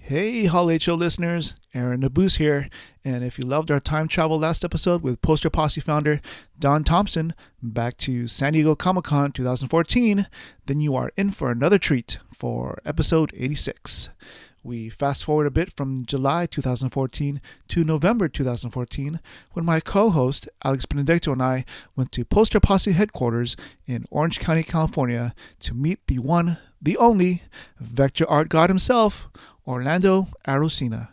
Hey, Hall HO listeners, Nabus here, and if you loved our time travel last episode with Poster Posse founder Don Thompson back to San Diego Comic-Con 2014, then you are in for another treat for episode 86. We fast forward a bit from July 2014 to November 2014 when my co-host Alex Benedicto and I went to Poster Posse headquarters in Orange County, California to meet the one, the only, vector art god himself, Orlando Arocena.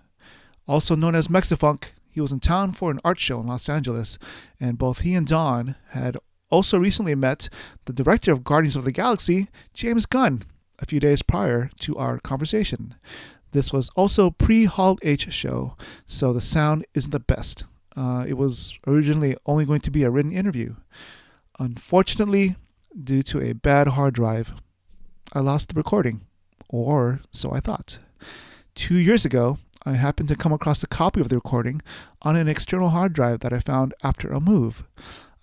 Also known as Mexifunk, he was in town for an art show in Los Angeles, and both he and Don had also recently met the director of Guardians of the Galaxy, James Gunn, a few days prior to our conversation. This was also pre-Hall H show, so the sound isn't the best. It was originally only going to be a written interview. Unfortunately, due to a bad hard drive, I lost the recording, or so I thought. 2 years ago, I happened to come across a copy of the recording on an external hard drive that I found after a move.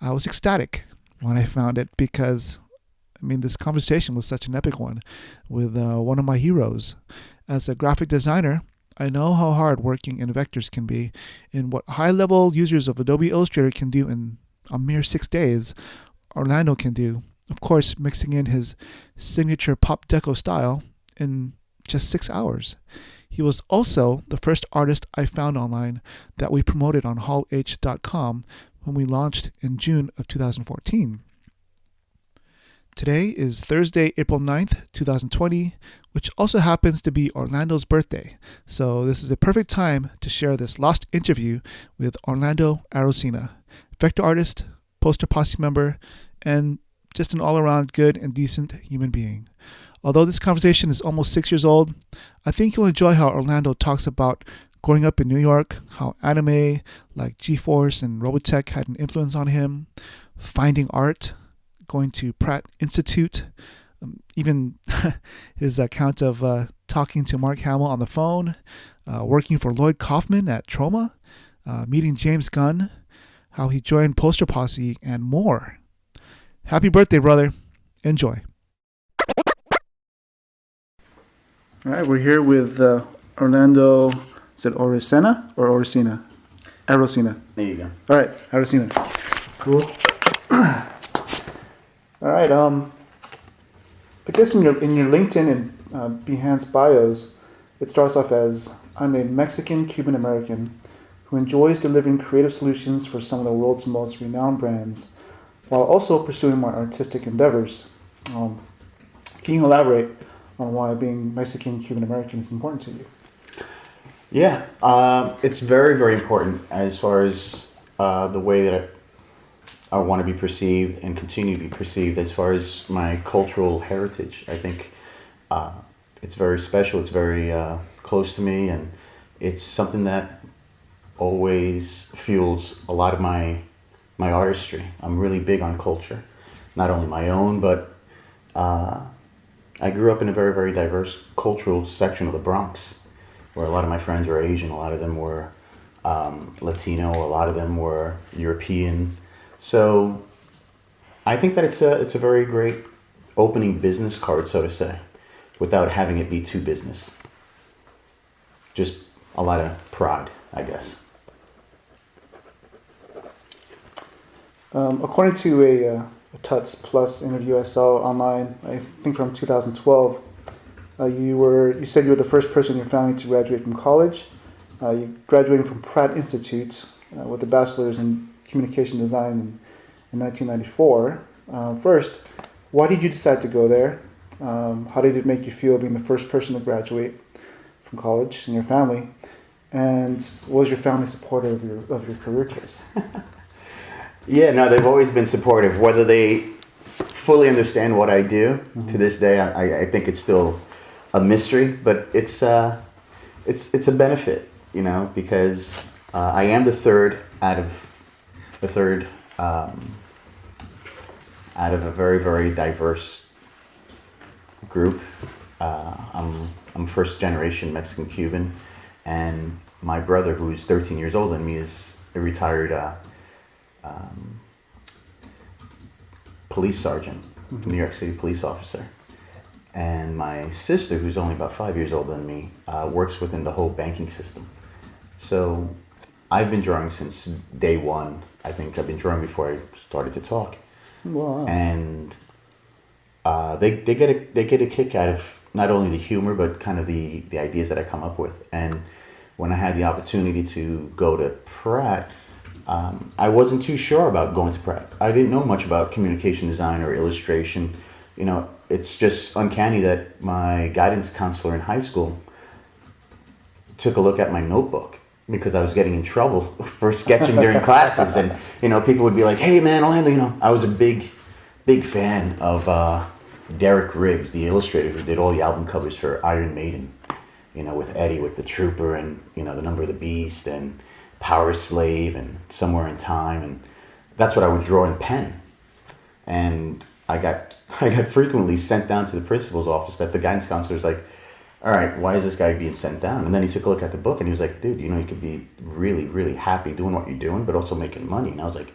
I was ecstatic when I found it because, this conversation was such an epic one with one of my heroes. As a graphic designer, I know how hard working in vectors can be, and what high-level users of Adobe Illustrator can do in a mere 6 days, Orlando can do, of course, mixing in his signature pop deco style in just 6 hours. He was also the first artist I found online that we promoted on hallh.com when we launched in June of 2014. Today is Thursday, April 9th, 2020, which also happens to be Orlando's birthday. So this is a perfect time to share this lost interview with Orlando Arocena, vector artist, Poster Posse member, and just an all-around good and decent human being. Although this conversation is almost 6 years old, I think you'll enjoy how Orlando talks about growing up in New York, how anime like G-Force and Robotech had an influence on him, finding art, going to Pratt Institute, even his account of talking to Mark Hamill on the phone, working for Lloyd Kaufman at Troma, meeting James Gunn, how he joined Poster Posse, and more. Happy birthday, brother. Enjoy. All right, we're here with Orlando. Is it Arocena or Arocena? Arocena. There you go. All right, Arocena. Cool. All right. I guess in your LinkedIn and Behance bios, it starts off as, "I'm a Mexican Cuban American who enjoys delivering creative solutions for some of the world's most renowned brands, while also pursuing my artistic endeavors." Can you elaborate on why being Mexican Cuban American is important to you? Yeah, it's very, very important as far as the way that I want to be perceived and continue to be perceived as far as my cultural heritage. I think it's very special, it's very close to me, and it's something that always fuels a lot of my artistry. I'm really big on culture, not only my own, but I grew up in a very, very diverse cultural section of the Bronx, where a lot of my friends were Asian, a lot of them were Latino, a lot of them were European. So I think that it's a very great opening business card, so to say, without having it be too business. Just a lot of pride, I guess. According to a Tuts Plus interview I saw online, I think from 2012, you said you were the first person in your family to graduate from college. You graduated from Pratt Institute with a bachelor's in communication design in 1994. First, why did you decide to go there? How did it make you feel being the first person to graduate from college in your family? And was your family supportive of your career choice? Yeah, no, they've always been supportive. Whether they fully understand what I do to this day, I think it's still a mystery. But it's a benefit. you know, because I am the third the third out of a very, very diverse group. I'm first generation Mexican Cuban, and my brother, who's 13 years older than me, is a retired police sergeant, New York City police officer. And my sister, who's only about 5 years older than me, works within the whole banking system. So I've been drawing since day one. I think I've been drawing before I started to talk. Wow. And they get a kick out of not only the humor, but kind of the ideas that I come up with. And when I had the opportunity to go to Pratt, I wasn't too sure about going to Pratt. I didn't know much about communication design or illustration. You know, it's just uncanny that my guidance counselor in high school took a look at my notebook because I was getting in trouble for sketching during classes. And, you know, people would be like, hey, man, Orlando, you know, I was a big fan of Derek Riggs, the illustrator who did all the album covers for Iron Maiden, you know, with Eddie, with the Trooper, and, you know, The Number of the Beast, and Power Slave, and Somewhere in Time. And that's what I would draw in pen. And I got frequently sent down to the principal's office that the guidance counselor was like, all right, why is this guy being sent down? And then he took a look at the book and he was like, dude, you know, you could be really, really happy doing what you're doing, but also making money. And I was like,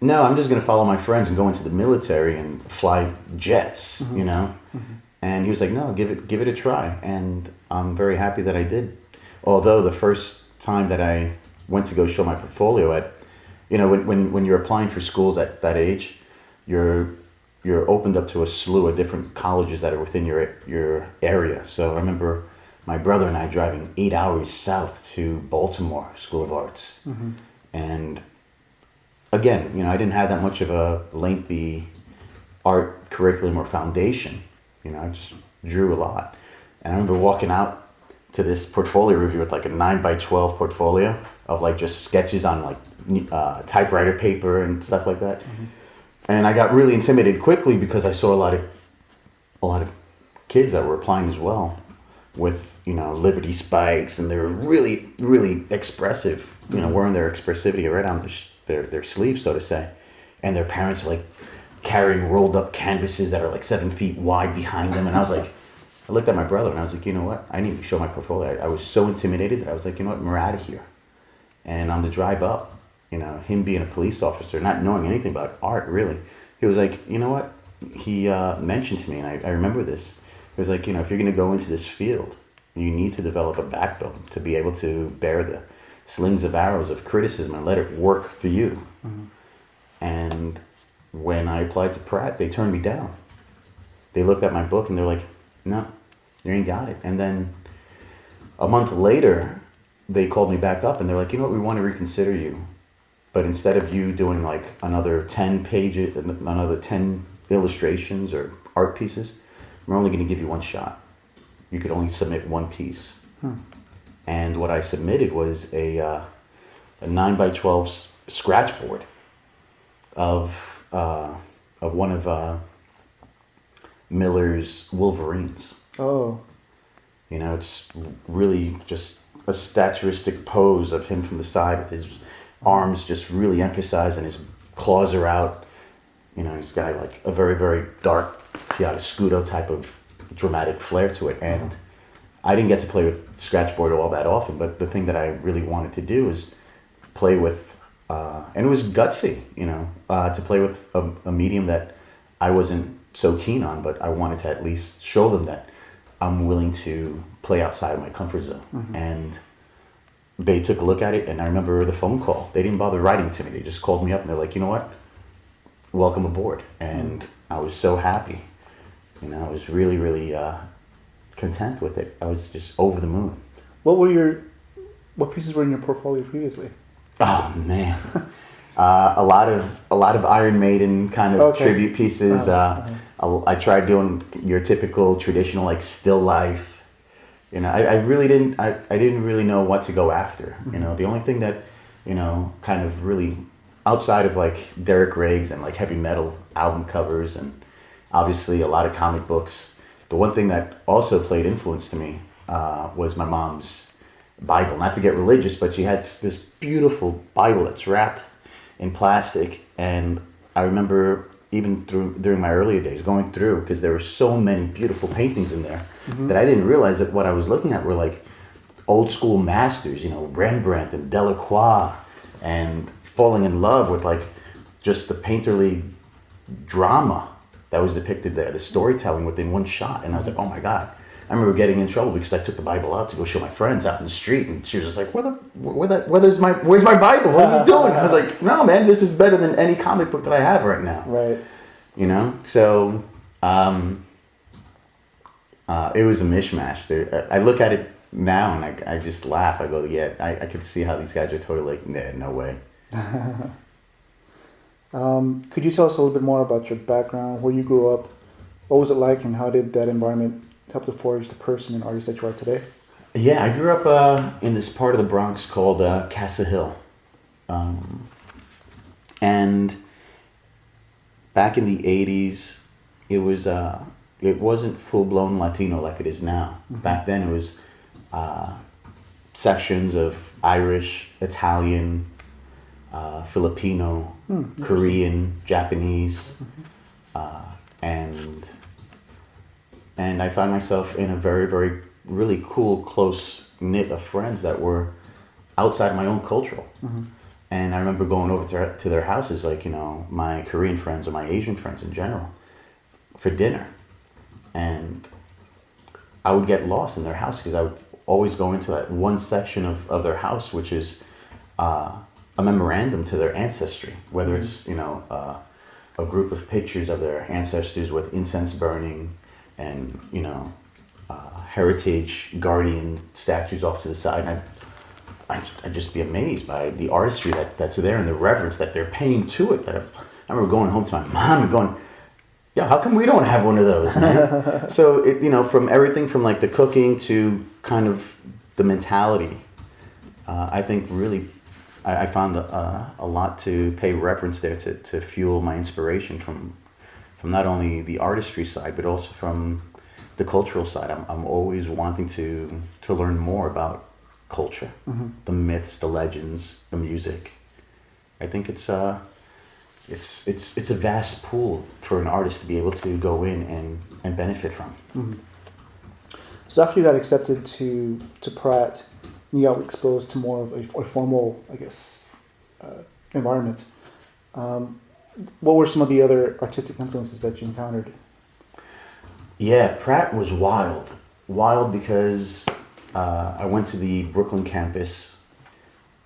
no, I'm just going to follow my friends and go into the military and fly jets, you know? And he was like, no, give it a try. And I'm very happy that I did. Although the first time that I went to go show my portfolio at, you know, when you're applying for schools at that age, you're opened up to a slew of different colleges that are within your area. So I remember my brother and I driving 8 hours south to Baltimore School of Arts. And again, you know, I didn't have that much of a lengthy art curriculum or foundation. You know, I just drew a lot. And I remember walking out to this portfolio review with like a 9x12 portfolio of like just sketches on like typewriter paper and stuff like that. And I got really intimidated quickly because I saw a lot of kids that were applying as well with, you know, Liberty spikes, and they were really, really expressive, you know, wearing their expressivity right on their sleeves, so to say. And their parents were like carrying rolled up canvases that are like 7 feet wide behind them. And I was like, I looked at my brother and I was like, you know what? I need to show my portfolio. I was so intimidated that I was like, you know what? We're out of here. And on the drive up, you know, him being a police officer, not knowing anything about art, really, he was like, you know what? He mentioned to me, and I remember this. He was like, you know, if you're going to go into this field, you need to develop a backbone to be able to bear the slings of arrows of criticism and let it work for you. And when I applied to Pratt, they turned me down. They looked at my book and they're like, no, you ain't got it. And then a month later, they called me back up and they're like, you know what, we want to reconsider you. But instead of you doing like another 10 pages, another 10 illustrations or art pieces, we're only going to give you one shot. You could only submit one piece. And what I submitted was a 9x12 scratch board of one of Miller's Wolverines. Oh. You know, it's really just a statuistic pose of him from the side with his arms just really emphasized and his claws are out. You know, he's got like a very, very dark chiaroscuro type of dramatic flair to it. And I didn't get to play with scratchboard all that often, but the thing that I really wanted to do is play with, and it was gutsy, you know, to play with a medium that I wasn't so keen on, but I wanted to at least show them that I'm willing to play outside of my comfort zone. And they took a look at it, and I remember the phone call. They didn't bother writing to me. They just called me up, and they're like, you know what? Welcome aboard. And I was so happy. You know, I was really, really content with it. I was just over the moon. What pieces were in your portfolio previously? Oh, man. A lot of Iron Maiden kind of tribute pieces. I tried doing your typical traditional, like, still life. You know, I really didn't, I didn't really know what to go after. You know, the only thing that, you know, kind of really, outside of like Derek Riggs and like heavy metal album covers and obviously a lot of comic books, the one thing that also played influence to me was my mom's Bible. Not to get religious, but she had this beautiful Bible that's wrapped in plastic. And I remember even during my earlier days going through, because there were so many beautiful paintings in there that I didn't realize that what I was looking at were like old school masters, you know, Rembrandt and Delacroix, and falling in love with like just the painterly drama that was depicted there, the storytelling within one shot. And I was like, oh my God. I remember getting in trouble because I took the Bible out to go show my friends out in the street, and she was just like, where's my Bible? What are you doing? I was like, no, man, this is better than any comic book that I have right now. Right. You know? So, it was a mishmash. I look at it now and I just laugh. I go, yeah, I could see how these guys are totally like, nah, no way. Could you tell us a little bit more about your background, where you grew up, what was it like, and how did that environment help to forge the person and artist that you are today? Yeah, I grew up in this part of the Bronx called Casa Hill. And back in the 80s, it wasn't full-blown Latino like it is now. Mm-hmm. Back then it was sections of Irish, Italian, Filipino, Korean, Japanese, and I found myself in a very, very, really cool, close knit of friends that were outside my own cultural. Mm-hmm. And I remember going over to their houses, like, you know, my Korean friends or my Asian friends in general, for dinner. And I would get lost in their house because I would always go into that one section of their house, which is a memorandum to their ancestry, whether it's, you know, a group of pictures of their ancestors with incense burning and, you know, heritage guardian statues off to the side. And I'd just be amazed by the artistry that's there and the reverence that they're paying to it. I remember going home to my mom and going, yeah, how come we don't have one of those, man? So, you know, from everything from like the cooking to kind of the mentality, I think really I found a lot to pay reverence there to fuel my inspiration from not only the artistry side, but also from the cultural side. I'm always wanting to learn more about culture, the myths, the legends, the music. I think it's a vast pool for an artist to be able to go in and benefit from. Mm-hmm. So after you got accepted to Pratt, you got exposed to more of a formal, I guess, environment. What were some of the other artistic influences that you encountered? Yeah, Pratt was wild because I went to the Brooklyn campus,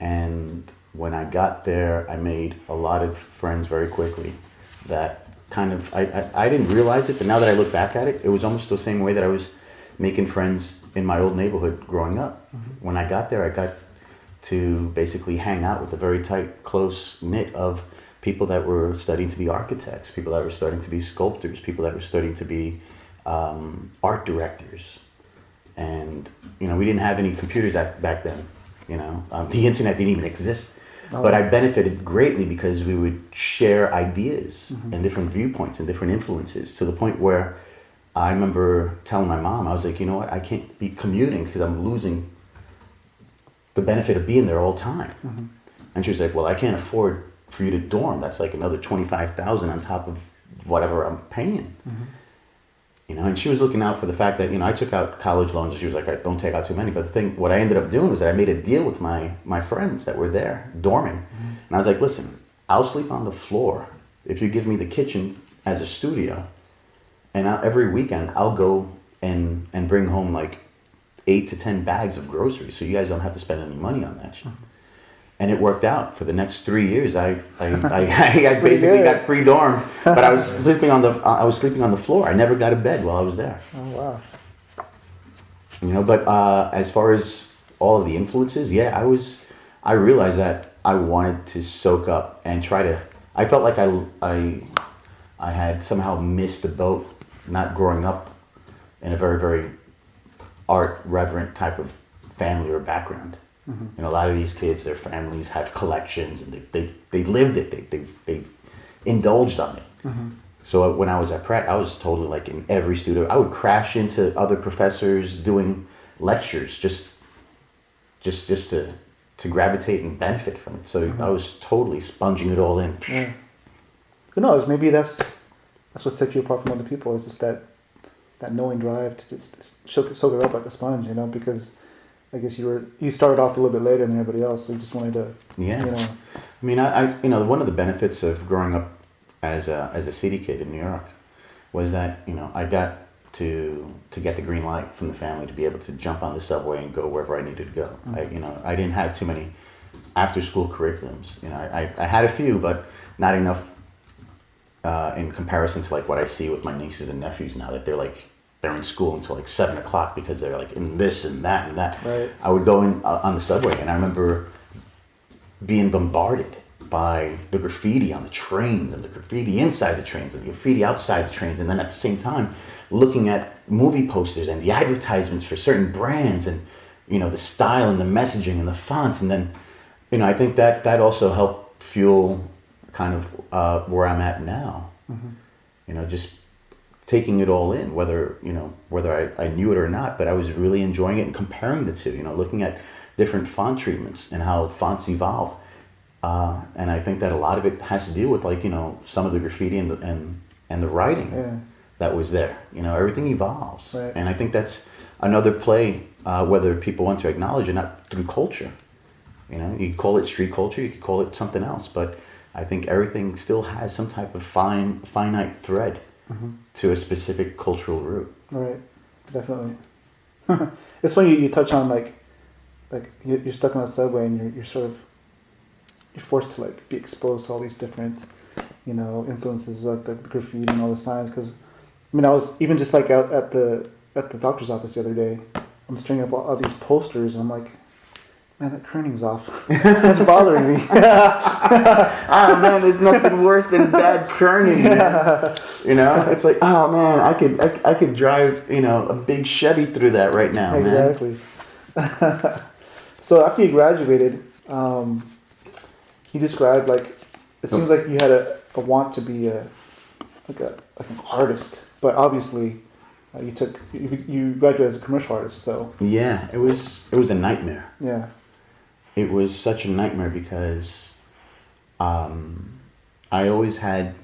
and when I got there, I made a lot of friends very quickly. That kind of, I didn't realize it, but now that I look back at it, it was almost the same way that I was making friends in my old neighborhood growing up. Mm-hmm. When I got there, I got to basically hang out with a very tight, close knit of people that were studying to be architects, people that were studying to be sculptors, people that were studying to be art directors. And, you know, we didn't have any computers back then, you know. The internet didn't even exist. Oh. But I benefited greatly because we would share ideas and different viewpoints and different influences, to the point where I remember telling my mom, I was like, you know what, I can't be commuting because I'm losing the benefit of being there all the time. Mm-hmm. And she was like, well, I can't afford for you to dorm. That's like another $25,000 on top of whatever I'm paying. Mm-hmm. You know, and she was looking out for the fact that, you know, I took out college loans, and she was like, don't take out too many. But what I ended up doing was that I made a deal with my friends that were there dorming. Mm-hmm. And I was like, listen, I'll sleep on the floor if you give me the kitchen as a studio. And every weekend I'll go and bring home like 8 to 10 bags of groceries, so you guys don't have to spend any money on that shit. Mm-hmm. And it worked out. For the next 3 years, I basically got free dorm, but I was sleeping on the floor. I never got a bed while I was there. Oh wow! You know, but as far as all of the influences, yeah, I realized that I wanted to soak up and try to. I felt like I had somehow missed the boat, not growing up in a very, very art reverent type of family or background. Mm-hmm. And a lot of these kids, their families have collections, and they lived it. They indulged on it. Mm-hmm. So when I was at Pratt, I was totally like in every studio. I would crash into other professors doing lectures, just just to gravitate and benefit from it. So I was totally sponging it all in. Yeah. Who knows? Maybe that's what sets you apart from other people. It's just that knowing drive to just soak it up like a sponge, you know. Because I guess you started off a little bit later than everybody else, so you just wanted to. Yeah. You know. I mean, I one of the benefits of growing up as a city kid in New York was that I got to get the green light from the family to be able to jump on the subway and go wherever I needed to go. I didn't have too many after school curriculums. I had a few, but not enough in comparison to like what I see with my nieces and nephews now, that they're in school until like 7 o'clock because they're like in this and that and that. Right. I would go in on the subway, and I remember being bombarded by the graffiti on the trains and the graffiti inside the trains and the graffiti outside the trains, and then at the same time looking at movie posters and the advertisements for certain brands, and the style and the messaging and the fonts. And then I think that also helped fuel kind of where I'm at now. Just taking it all in, whether I knew it or not, but I was really enjoying it and comparing the two, looking at different font treatments and how fonts evolved. And I think that a lot of it has to do with some of the graffiti and the writing that was there. Everything evolves. Right. And I think that's another play, whether people want to acknowledge it or not, through culture. You could call it street culture, you could call it something else, but I think everything still has some type of finite thread to a specific cultural root. Right, definitely. It's funny you touch on like you're stuck on a subway and you're forced to be exposed to all these different influences, like the graffiti and all the signs. Because I was even just out at the doctor's office the other day. I'm stringing up all these posters, and I'm like, man, that kerning's off. That's bothering me. Oh man, there's nothing worse than bad kerning. It's like, oh man, I could drive a big Chevy through that right now. Exactly. Man. So after you graduated, you described it seems like you had a want to be an artist, but obviously you graduated as a commercial artist. So yeah, it was a nightmare. Yeah. It was such a nightmare because I always had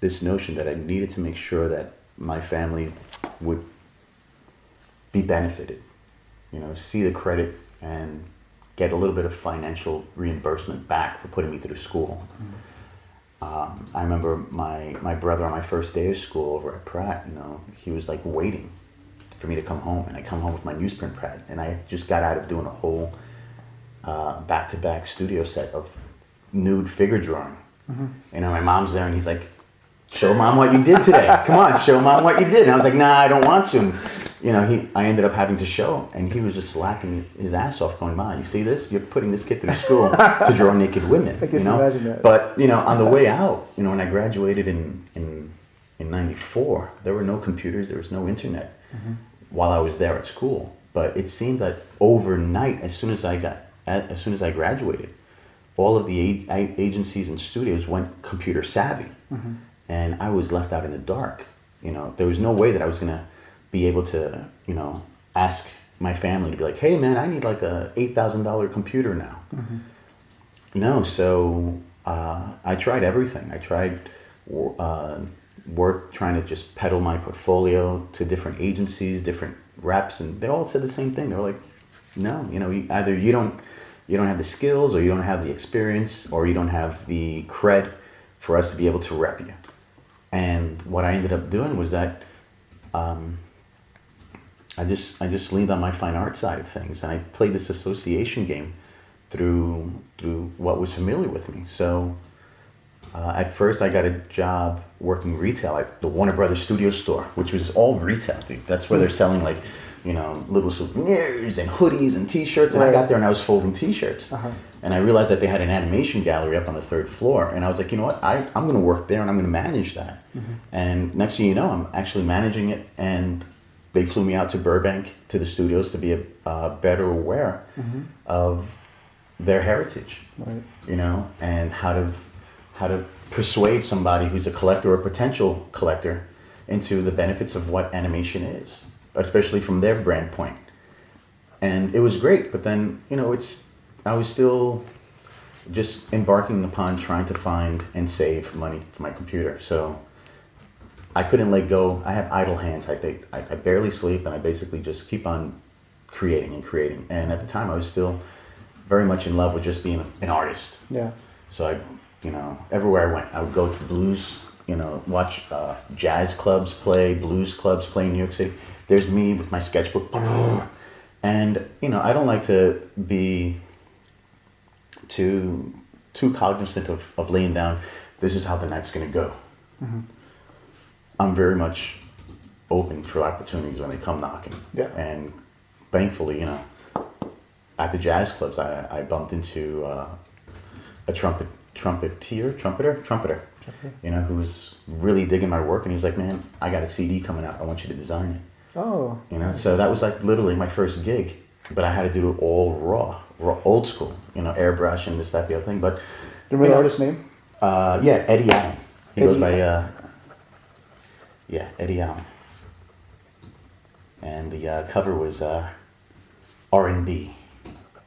this notion that I needed to make sure that my family would be benefited, see the credit and get a little bit of financial reimbursement back for putting me through school. I remember my brother on my first day of school over at Pratt, he was waiting for me to come home, and I come home with my newsprint pad, and I just got out of doing a whole back-to-back studio set of nude figure drawing. My mom's there, and he's like, show mom what you did today. Come on, show mom what you did. And I was like, nah, I don't want to. And, I ended up having to show, and he was just laughing his ass off, going, "Ma, you see this? You're putting this kid through school to draw naked women." I can imagine that. But on the way out, when I graduated in '94, there were no computers, there was no internet while I was there at school. But it seemed that overnight, as soon as I graduated, all of the agencies and studios went computer savvy, and I was left out in the dark. There was no way that I was gonna be able to, ask my family to be like, "Hey man, I need a $8,000 computer now." So I tried everything. I tried work trying to just peddle my portfolio to different agencies, different reps, and they all said the same thing. They were like, "No, either you don't have the skills, or you don't have the experience, or you don't have the cred for us to be able to rep you." And what I ended up doing was that I just leaned on my fine art side of things, and I played this association game through what was familiar with me. So at first I got a job working retail at the Warner Brothers Studio Store, which was all retail, dude. That's where they're selling little souvenirs and hoodies and t-shirts. And I got there and I was folding t-shirts. And I realized that they had an animation gallery up on the 3rd floor. And I was like, you know what, I'm going to work there and I'm going to manage that. And next thing you know, I'm actually managing it, and they flew me out to Burbank to the studios to be better aware of their heritage, right. And how to persuade somebody who's a collector or potential collector into the benefits of what animation is, especially from their brand point. And it was great, but then, I was still just embarking upon trying to find and save money for my computer. So I couldn't let go. I have idle hands. I barely sleep, and I basically just keep on creating and creating. And at the time, I was still very much in love with just being an artist. Yeah. So everywhere I went, I would go to blues, watch jazz clubs play, blues clubs play in New York City. There's me with my sketchbook. And, I don't like to be too cognizant of laying down, this is how the night's going to go. Mm-hmm. I'm very much open for opportunities when they come knocking. Yeah. And thankfully, at the jazz clubs, I bumped into a trumpeter, who was really digging my work, and he was like, man, I got a CD coming out, I want you to design it. Oh. So that was like literally my first gig, but I had to do it all raw, old school, airbrush and this, that, the other thing. But remember the artist's name? Yeah, Eddie Allen. He goes by Eddie Allen. And the cover was R&B,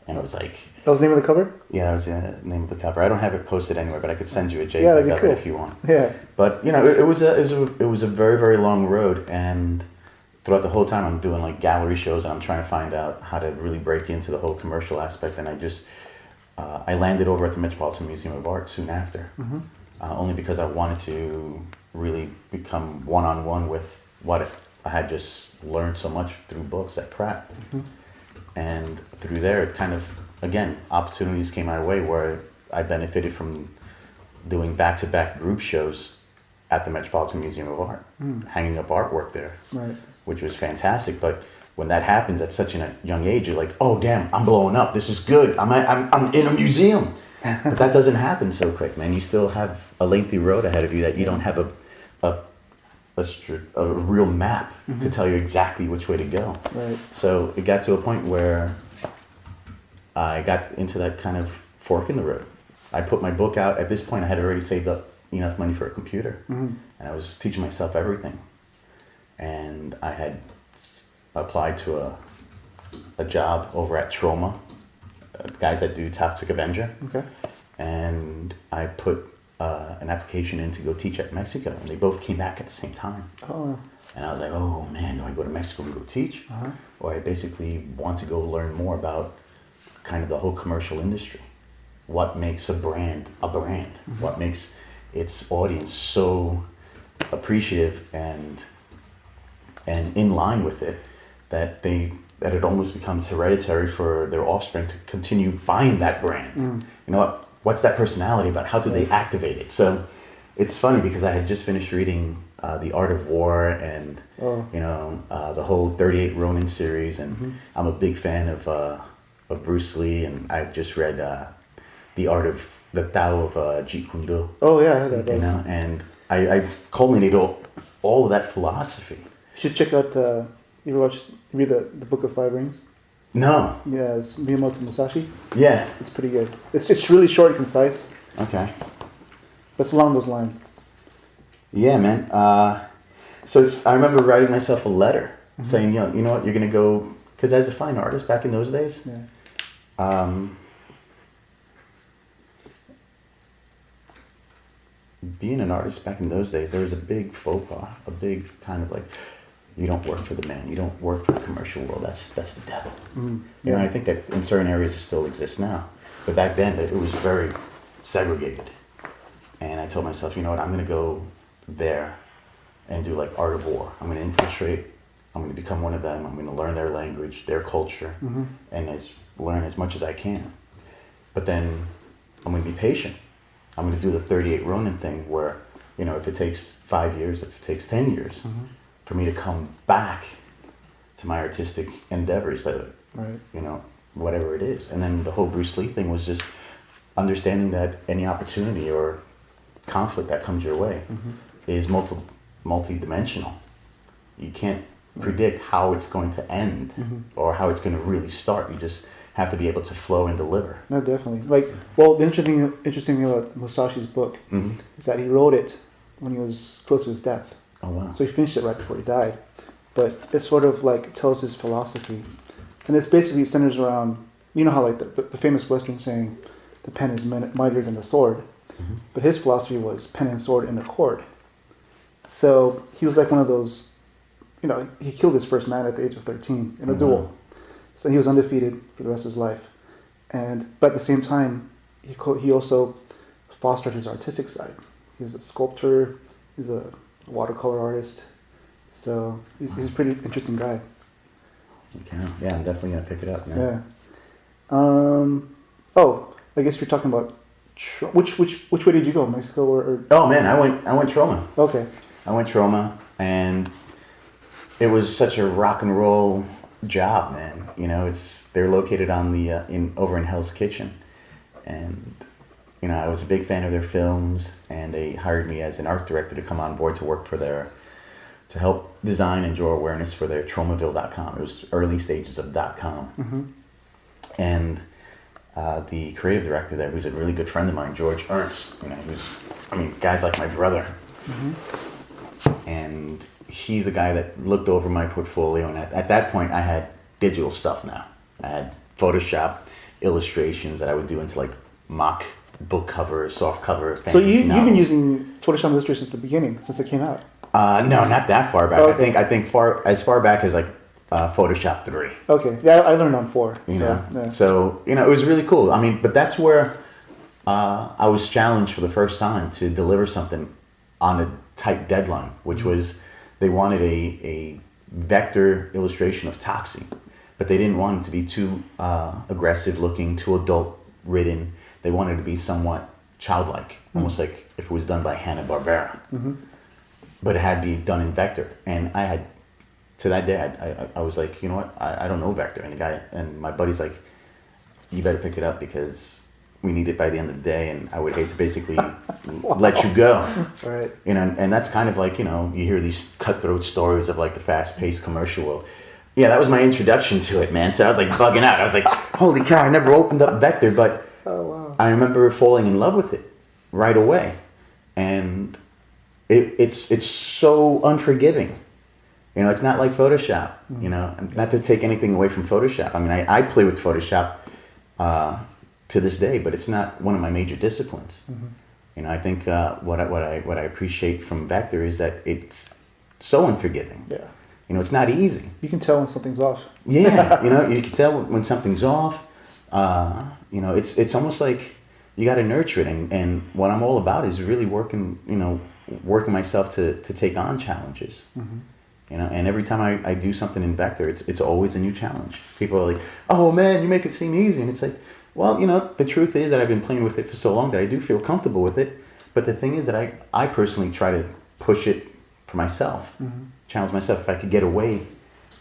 and it was like. That was the name of the cover? Yeah, that was the name of the cover. I don't have it posted anywhere, but I could send you a that'd be JPEG of cool. it if you want. Yeah. But it was a very, very long road, and throughout the whole time I'm doing like gallery shows, and I'm trying to find out how to really break into the whole commercial aspect. And I landed over at the Metropolitan Museum of Art soon after, mm-hmm. Only because I wanted to really become one-on-one with what I had just learned so much through books at Pratt. Mm-hmm. And through there, it kind of, again, opportunities came my way where I benefited from doing back-to-back group shows at the Metropolitan Museum of Art, hanging up artwork there, right. Which was fantastic. But when that happens at such a young age, you're like, oh, damn, I'm blowing up. This is good. I'm in a museum. But that doesn't happen so quick, man. You still have a lengthy road ahead of you that you don't have a real map mm-hmm. to tell you exactly which way to go. Right. So it got to a point where I got into that kind of fork in the road. I put my book out. At this point, I had already saved up enough money for a computer, mm-hmm. and I was teaching myself everything. And I had applied to a job over at Trauma, guys that do Toxic Avenger. Okay. And I put an application in to go teach at Mexico, and they both came back at the same time. Oh. And I was like, oh man, do I go to Mexico to go teach? Uh-huh. Or I basically want to go learn more about kind of the whole commercial industry. What makes a brand a brand? Mm-hmm. What makes its audience so appreciative and in line with it that it almost becomes hereditary for their offspring to continue buying that brand. Mm. You know what's that personality about? How do they activate it? So it's funny because I had just finished reading The Art of War and the whole 38 Ronin series, and mm-hmm. I'm a big fan of Bruce Lee, and I've just read the Tao of Jeet Kune Do. Oh yeah, I heard that. And I culminated all of that philosophy. You should check out. You ever read the Book of Five Rings? No. Yeah, it's Miyamoto Musashi. Yeah. It's pretty good. It's really short and concise. Okay. But it's along those lines. Yeah, man. So I remember writing myself a letter mm-hmm. saying, you know what, you're gonna go, because as a fine artist back in those days, being an artist back in those days, there was a big faux pas, a big kind of like, you don't work for the man, you don't work for the commercial world, that's the devil. Mm-hmm. You know, I think that in certain areas it still exists now, but back then it was very segregated. And I told myself, you know what, I'm going to go there and do like Art of War. I'm going to infiltrate, I'm going to become one of them, I'm going to learn their language, their culture, mm-hmm. and learn as much as I can. But then I'm going to be patient. I'm going to do the 38 Ronin thing where, if it takes 5 years, if it takes 10 years, mm-hmm. for me to come back to my artistic endeavors, whatever it is. And then the whole Bruce Lee thing was just understanding that any opportunity or conflict that comes your way mm-hmm. is multi-dimensional. You can't predict how it's going to end mm-hmm. or how it's going to really start. You just have to be able to flow and deliver. No, definitely. The interesting thing about Musashi's book mm-hmm. is that he wrote it when he was close to his death. Oh wow! So he finished it right before he died, but it sort of tells his philosophy And it's basically centers around, you know how like the famous Western saying, the pen is mightier than the sword. Mm-hmm. But his philosophy was pen and sword in accord. So he was like one of those, he killed his first man at the age of 13 in a duel. So he was undefeated for the rest of his life. But at the same time, he also fostered his artistic side. He was a sculptor, he's a watercolor artist. So he's a pretty interesting guy. Okay. Yeah, I'm definitely going to pick it up now. Yeah. I guess you're talking about which way did you go, Mexico or? Oh man, I went Trauma. Okay. I went Trauma, and it was such a rock and roll job, man. They're located on the over in Hell's Kitchen, and I was a big fan of their films, and they hired me as an art director to come on board to work to help design and draw awareness for their Tromaville.com. It was early stages of .com, and the creative director there, who's a really good friend of mine, George Ernst. Guys like my brother. And he's the guy that looked over my portfolio, and at that point I had digital stuff now. I had Photoshop illustrations that I would do into like mock book covers, soft cover. So you've been using Photoshop illustrations since the beginning, since it came out? No, not that far back. Okay. I think as far back as like Photoshop 3. Okay, yeah, I learned on 4. So it was really cool. But that's where I was challenged for the first time to deliver something on a tight deadline, which was they wanted a vector illustration of Toxie, but they didn't want it to be too aggressive looking, too adult ridden. They wanted it to be somewhat childlike, almost like if it was done by Hanna-Barbera. But it had to be done in vector, and I had, to that day, I was like, you know what, I don't know vector, and my buddy's like, you better pick it up because we need it by the end of the day, and I would hate to basically let you go. Right. And that's kind of like, you hear these cutthroat stories of like the fast-paced commercial world. Yeah, that was my introduction to it, man. So I was like bugging out. I was like, holy cow, I never opened up vector, but I remember falling in love with it right away. And it's so unforgiving. It's not like Photoshop, not to take anything away from Photoshop. I play with Photoshop to this day, but it's not one of my major disciplines. I think what I appreciate from vector is that it's so unforgiving. Yeah. It's not easy. You can tell when something's off. Yeah, you can tell when something's off. It's almost like you got to nurture it, and what I'm all about is really working myself to take on challenges. And every time I do something in vector, it's always a new challenge. People are like, "Oh man, you make it seem easy," and it's like, well, the truth is that I've been playing with it for so long that I do feel comfortable with it. But the thing is that I personally try to push it for myself, challenge myself if I could get away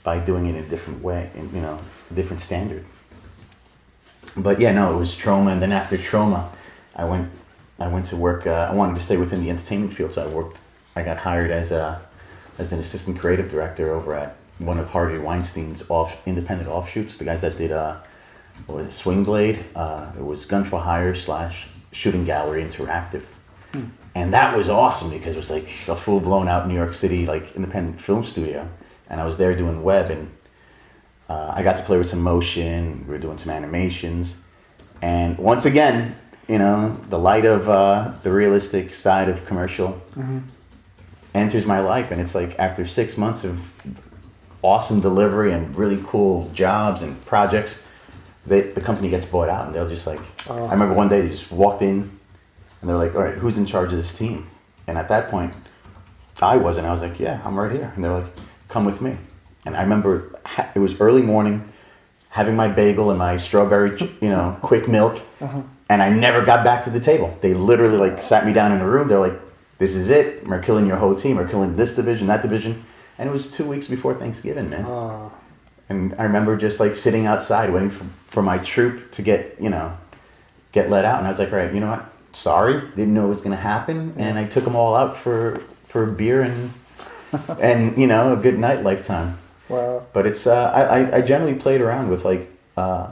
by doing it in a different way, in a different standard. But yeah, no, it was Trauma, and then after Trauma, I went to work. I wanted to stay within the entertainment field, so I got hired as an assistant creative director over at one of Harvey Weinstein's independent offshoots. The guys that did Swing Blade. It was Gun for Hire / Shooting Gallery Interactive. And that was awesome because it was like a full blown out New York City like independent film studio, and I was there doing web, and I got to play with some motion. We were doing some animations, and once again, the light of the realistic side of commercial enters my life, and it's like after 6 months of awesome delivery and really cool jobs and projects, the company gets bought out, and they'll just like, I remember one day they just walked in, and they're like, all right, who's in charge of this team? And at that point, I was like, yeah, I'm right here. And they're like, come with me. And I remember it was early morning, having my bagel and my strawberry, quick milk, and I never got back to the table. They literally like sat me down in a room. They're like, this is it. We're killing your whole team. We're killing this division, that division. And it was 2 weeks before Thanksgiving, man. And I remember just like sitting outside waiting for my troop to get let out. And I was like, all right, you know what? Sorry, didn't know it was going to happen. And I took them all out for beer and a good night lifetime. Wow. But it's I generally played around with like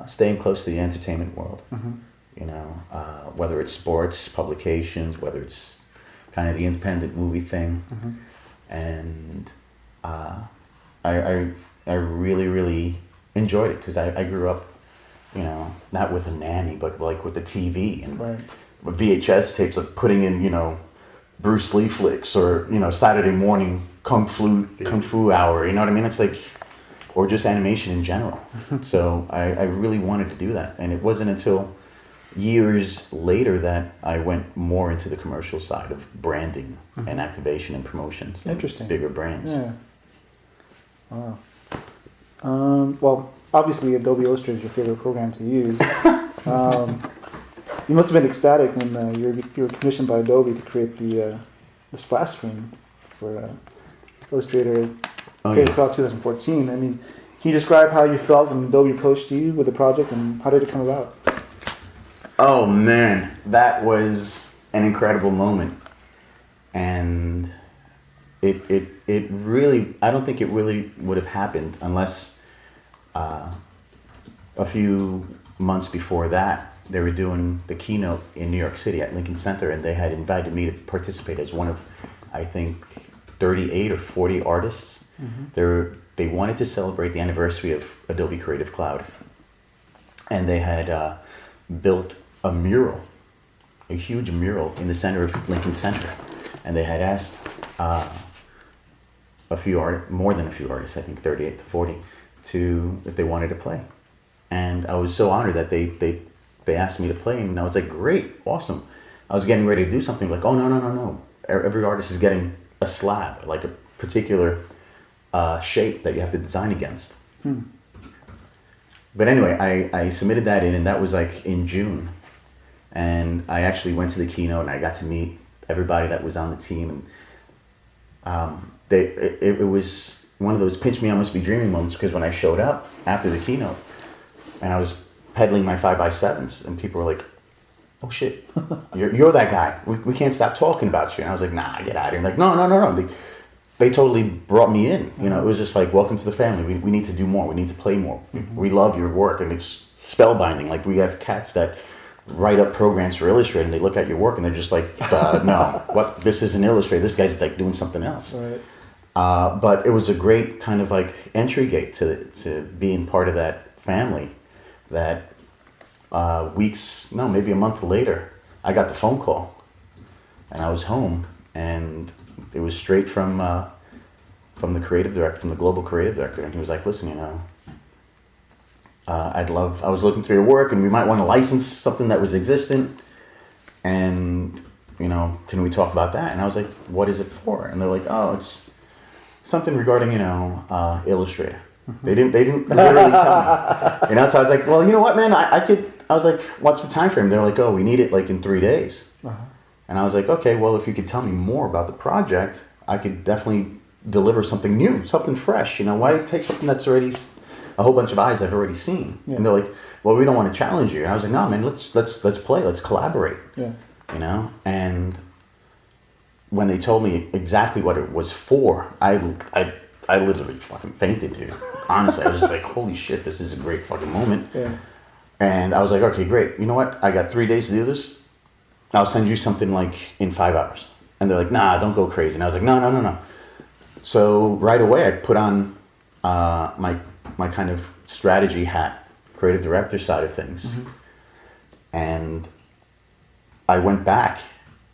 staying close to the entertainment world. Whether it's sports, publications, whether it's kind of the independent movie thing. And I really, really enjoyed it because I grew up, you know, not with a nanny, but like with the TV and Right. VHS tapes of putting in, you know, Bruce Lee flicks or, you know, Saturday morning Kung Fu hour. You know what I mean? It's like, or just animation in general. So I really wanted to do that. And it wasn't until years later that I went more into the commercial side of branding and activation and promotions. And Interesting. bigger brands. Yeah. Wow. Well, obviously Adobe Illustrator is your favorite program to use. You must have been ecstatic when you were commissioned by Adobe to create the splash screen for Illustrator Creative Cloud 2014. I mean, can you describe how you felt when Adobe approached you with the project and how did it come about? Oh man, that was an incredible moment. And it really, I don't think it really would have happened unless a few months before that, they were doing the keynote in New York City at Lincoln Center, and they had invited me to participate as one of, I think, 38 or 40 artists. They wanted to celebrate the anniversary of Adobe Creative Cloud. And they had built a mural, a huge mural in the center of Lincoln Center. And they had asked more than a few artists, I think 38 to 40, if they wanted to play. And I was so honored that they asked me to play, and I was like, great, awesome. I was getting ready to do something like, oh, no. Every artist is getting a slab, like a particular shape that you have to design against. But anyway, I submitted that in, and that was like in June. And I actually went to the keynote, and I got to meet everybody that was on the team. And it was one of those pinch me, I must be dreaming moments, because when I showed up after the keynote, and I was peddling my 5x7s, and people were like, oh shit, you're that guy. We can't stop talking about you. And I was like, nah, get out of here. And like, no. They totally brought me in. You know, it was just like, welcome to the family. We need to do more. We need to play more. We love your work, and it's spellbinding. Like, we have cats that write up programs for Illustrator, and they look at your work, and they're just like, no, what? This isn't Illustrator. This guy's like doing something else. Right. But it was a great kind of like entry gate to being part of that family. That maybe a month later, I got the phone call, and I was home, and it was straight from the creative director, from the global creative director, and he was like, listen, you know, I was looking through your work, and we might want to license something that was existent, and, you know, can we talk about that? And I was like, what is it for? And they're like, oh, it's something regarding, you know, Illustrator. They didn't literally tell me. You know, so I was like, well, you know what, man, I was like, what's the time frame? They're like, oh, we need it like in 3 days. And I was like, okay, well, if you could tell me more about the project, I could definitely deliver something new, something fresh. You know, why take something that's already a whole bunch of eyes I've already seen? Yeah. And they're like, well, we don't want to challenge you. And I was like, no, man, let's play, let's collaborate. Yeah. You know, and when they told me exactly what it was for, I literally fucking fainted, dude. Honestly, I was just like, holy shit, this is a great fucking moment. Yeah. And I was like, okay, great. You know what? I got 3 days to do this. I'll send you something like in 5 hours. And they're like, nah, don't go crazy. And I was like, no. So right away, I put on my kind of strategy hat, creative director side of things. And I went back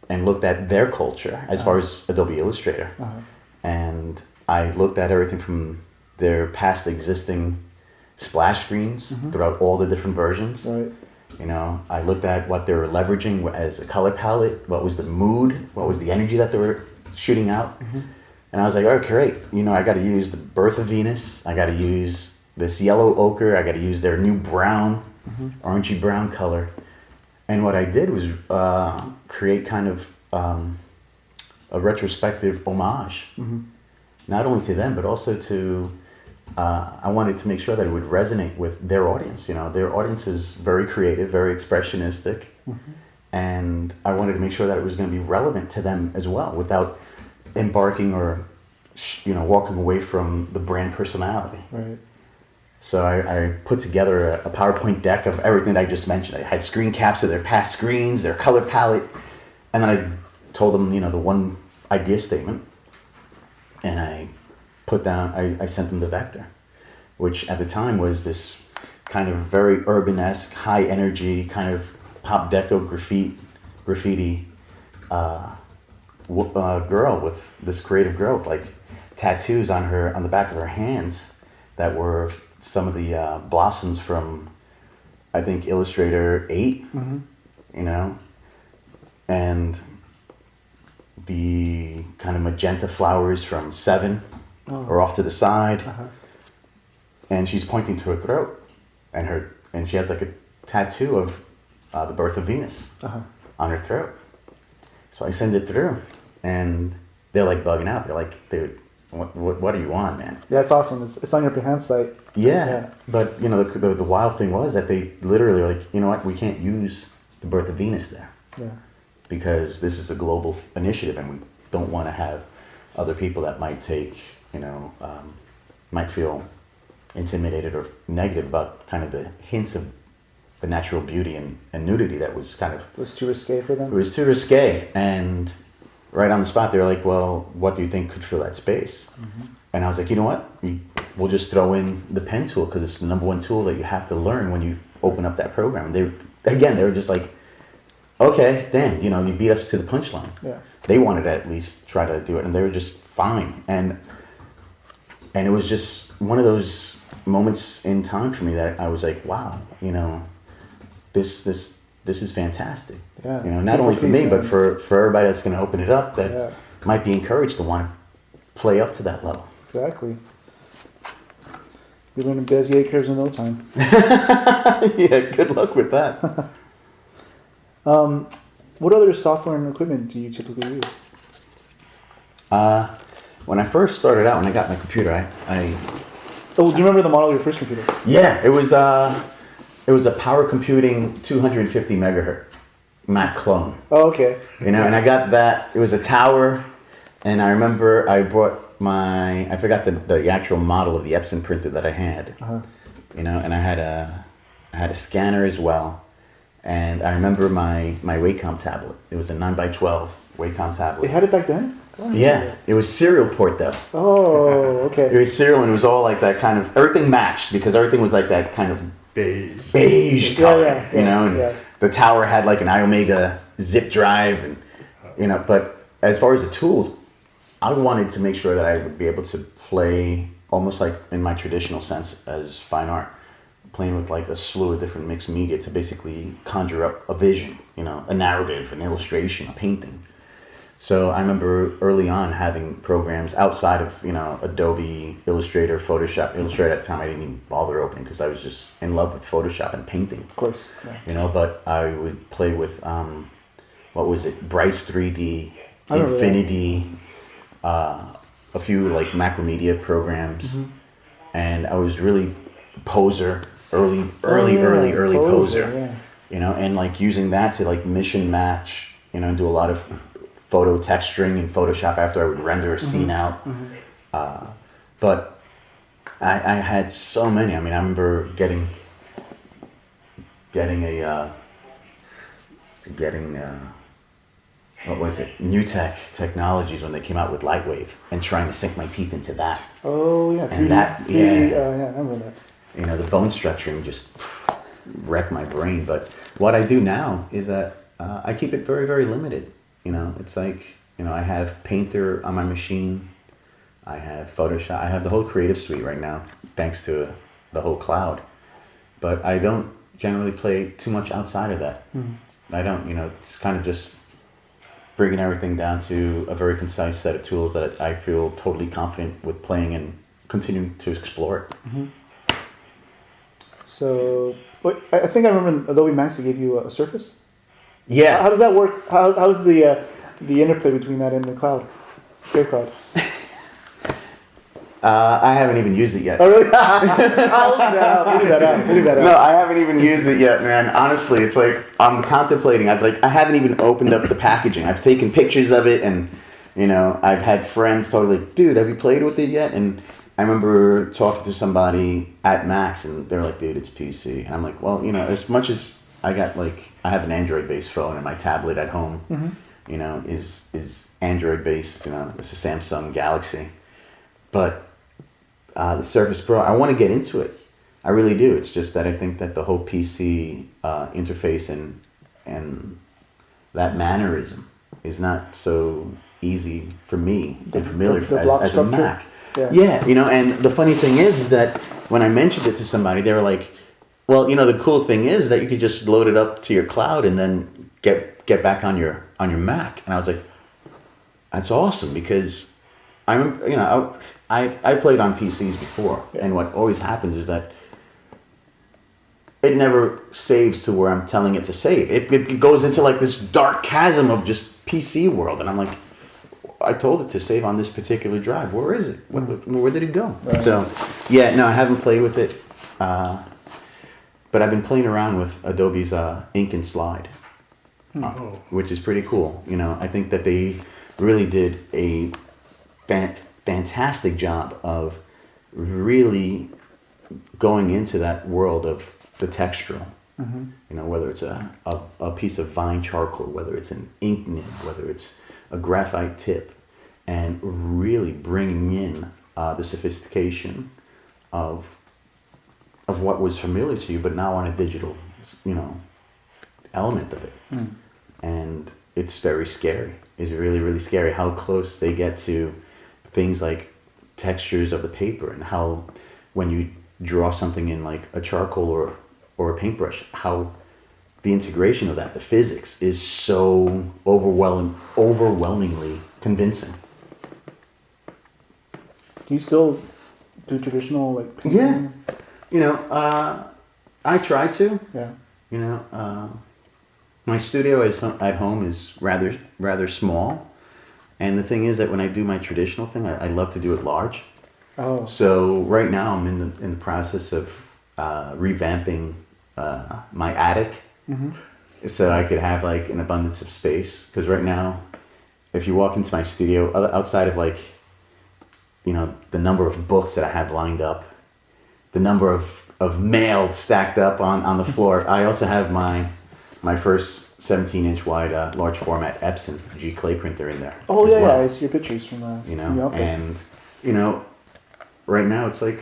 and looked at their culture as far as Adobe Illustrator. And I looked at everything from their past existing splash screens throughout all the different versions. Right. You know, I looked at what they were leveraging as a color palette, what was the mood, what was the energy that they were shooting out. And I was like, okay, great. You know, I got to use the Birth of Venus. I got to use this yellow ochre. I got to use their new brown, orangey brown color. And what I did was create kind of a retrospective homage, not only to them, but also to, I wanted to make sure that it would resonate with their audience. You know, their audience is very creative, very expressionistic. And I wanted to make sure that it was going to be relevant to them as well without embarking or, you know, walking away from the brand personality. Right. So I put together a PowerPoint deck of everything that I just mentioned. I had screen caps of their past screens, their color palette, and then I told them, you know, the one idea statement, and I sent them the vector which at the time was this kind of very urban-esque, high energy, kind of pop deco graffiti girl with this creative girl with like tattoos on the back of her hands that were some of the blossoms from, I think, Illustrator 8, you know, and the kind of magenta flowers from 7 are off to the side, and she's pointing to her throat, and she has like a tattoo of the birth of Venus on her throat. So I send it through, and they're like bugging out. They're like, dude, what are you on, man? Yeah, it's awesome. It's on your Behance site. Yeah. But, you know, the wild thing was that they literally were like, you know what, we can't use the birth of Venus there. Yeah. Because this is a global initiative, and we don't want to have other people that might take, you know, might feel intimidated or negative about kind of the hints of the natural beauty and nudity that was kind of... It was too risque for them? It was too risque. And right on the spot, they were like, well, what do you think could fill that space? And I was like, you know what? We'll just throw in the pen tool, because it's the number one tool that you have to learn when you open up that program. And they were just like, okay, damn, you know, you beat us to the punchline. Yeah. They wanted to at least try to do it, and they were just fine. And it was just one of those moments in time for me that I was like, wow, you know, this is fantastic. Yeah, you know, not only for me, but for everybody that's going to open it up, that Yeah. might be encouraged to want to play up to that level. Exactly. You're learning Bezier curves in no time. Yeah, good luck with that. What other software and equipment do you typically use? When I first started out, when I got my computer, I Oh, do you remember the model of your first computer? yeah, it was a Power Computing 250 megahertz Mac clone. Oh, okay. You know, and I got that. It was a tower, and I remember I brought I forgot the actual model of the Epson printer that I had. You know, and I had a scanner as well, and I remember my Wacom tablet. It was a 9x12 Wacom tablet. They had it back then? Yeah, it was serial port though. Oh, okay. It was serial, and it was all like that kind of, everything matched because everything was like that kind of beige color, you know, and the tower had like an iOmega zip drive, and you know, but as far as the tools, I wanted to make sure that I would be able to play almost like in my traditional sense as fine art, playing with like a slew of different mixed media to basically conjure up a vision, you know, a narrative, an illustration, a painting. So I remember early on having programs outside of, you know, Adobe Illustrator, Photoshop. Illustrator at the time I didn't even bother opening because I was just in love with Photoshop and painting. Of course. Yeah. You know, but I would play with, what was it, Bryce 3D, Infinity, a few like Macromedia programs. And I was really early poser. Yeah. You know, and like using that to like mission match, you know, and do a lot of photo texturing in Photoshop after I would render a scene out. But I had so many. I mean, I remember getting what was it? New Technologies when they came out with Lightwave, and trying to sink my teeth into that. Oh yeah. And that, I remember that. You know, the bone structuring just wrecked my brain. But what I do now is that I keep it very, very limited. You know, it's like, you know, I have Painter on my machine. I have Photoshop. I have the whole creative suite right now, thanks to the whole cloud. But I don't generally play too much outside of that. I don't, you know, it's kind of just bringing everything down to a very concise set of tools that I feel totally confident with playing and continuing to explore it. So, I think I remember Adobe Max gave you a Surface. Yeah. How does that work? How's the interplay between that and the cloud? Your cloud. I haven't even used it yet. Oh really? I'll leave that out. No, I haven't even used it yet, man. Honestly, it's like I'm contemplating. I haven't even opened up the packaging. I've taken pictures of it, and you know, I've had friends totally like, dude, have you played with it yet? And I remember talking to somebody at Max, and they're like, dude, it's PC. And I'm like, well, you know, as much as I have an Android-based phone, and my tablet at home, you know, is Android-based. You know, it's a Samsung Galaxy, but the Surface Pro. I want to get into it. I really do. It's just that I think that the whole PC interface and that mannerism is not so easy for me and familiar as a Mac. Yeah, and the funny thing is that when I mentioned it to somebody, they were like, well, the cool thing is that you could just load it up to your cloud and then get back on your Mac. And I was like, that's awesome, because I played on PCs before, and what always happens is that it never saves to where I'm telling it to save. It goes into like this dark chasm of just PC world, and I'm like, I told it to save on this particular drive. Where is it? Where did it go? Right. So, I haven't played with it, but I've been playing around with Adobe's Ink and Slide, which is pretty cool. I think that they really did a fantastic job of really going into that world of the textural. Whether it's a piece of vine charcoal, whether it's an ink nib, whether it's a graphite tip, and really bringing in the sophistication of what was familiar to you, but now on a digital, element of it. And it's very scary. It's really, really scary how close they get to things like textures of the paper, and how when you draw something in like a charcoal or a paintbrush, how the integration of that, the physics, is so overwhelmingly convincing. Do you still do traditional like painting? Yeah. I try to. Yeah. My studio at home is rather small, and the thing is that when I do my traditional thing, I love to do it large. Oh. So right now I'm in the process of revamping my attic, so I could have like an abundance of space. Because right now, if you walk into my studio, outside of like, the number of books that I have lined up, the number of mail stacked up on the floor, I also have my first 17-inch wide large format Epson G clay printer in there. Oh yeah, well. Yeah, I see your pictures from that. And right now it's like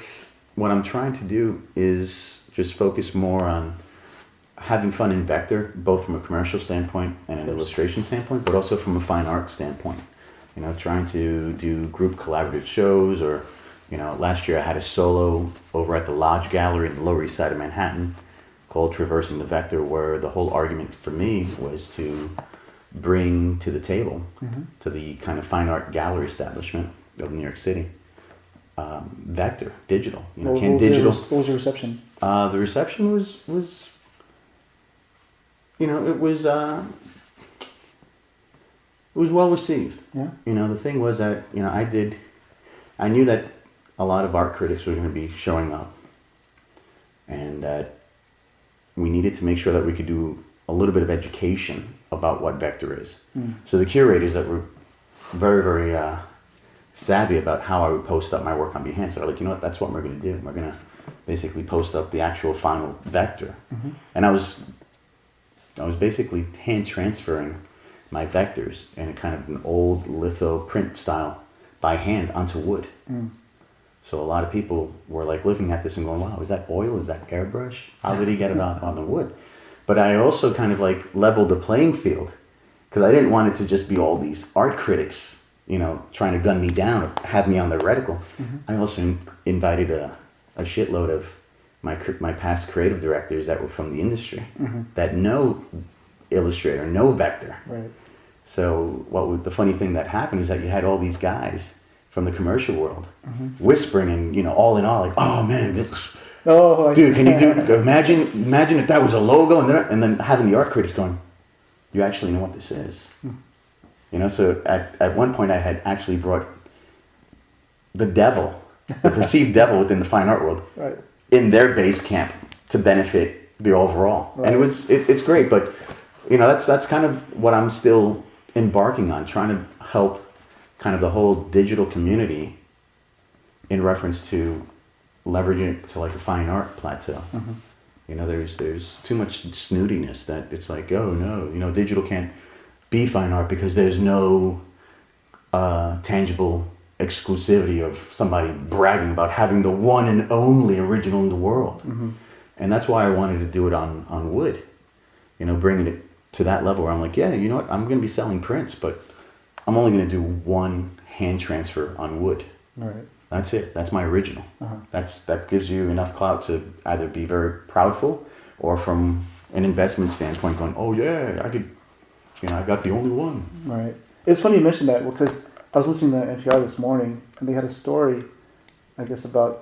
what I'm trying to do is just focus more on having fun in vector, both from a commercial standpoint and an illustration standpoint, but also from a fine art standpoint. Trying to do group collaborative shows, or last year I had a solo over at the Lodge Gallery in the Lower East Side of Manhattan called Traversing the Vector, where the whole argument for me was to bring to the table, to the kind of fine art gallery establishment of New York City, vector, digital. What was the reception? The reception was it was well received. Yeah. The thing was that I knew that a lot of art critics were going to be showing up, and that we needed to make sure that we could do a little bit of education about what vector is. So the curators that were very, very savvy about how I would post up my work on Behance are like, that's what we're going to do. We're going to basically post up the actual final vector. And I was basically hand transferring my vectors in a kind of an old litho print style by hand onto wood. So a lot of people were like looking at this and going, wow, is that oil? Is that airbrush? How did he get it on the wood? But I also kind of like leveled the playing field, because I didn't want it to just be all these art critics, trying to gun me down or have me on their reticle. I also invited a shitload of my past creative directors that were from the industry, that know Illustrator, know vector. Right. So the funny thing that happened is that you had all these guys from the commercial world whispering and all in all, like, oh man, dude, can you imagine if that was a logo, and then having the art critics going, you actually know what this is. So at one point I had actually brought the devil, the perceived devil within the fine art world, right, in their base camp to benefit the overall. Right. And it's great, but that's kind of what I'm still embarking on, trying to help kind of the whole digital community in reference to leveraging it to like a fine art plateau. There's too much snootiness that it's like, oh no, digital can't be fine art because there's no tangible exclusivity of somebody bragging about having the one and only original in the world. And that's why I wanted to do it on wood, bringing it to that level where I'm like, yeah, you know what, I'm going to be selling prints, but I'm only going to do one hand transfer on wood. Right. That's it. That's my original. That gives you enough clout to either be very proudful, or from an investment standpoint going, oh yeah, I could, I got the only one. Right. It's funny you mentioned that, because I was listening to NPR this morning, and they had a story, I guess I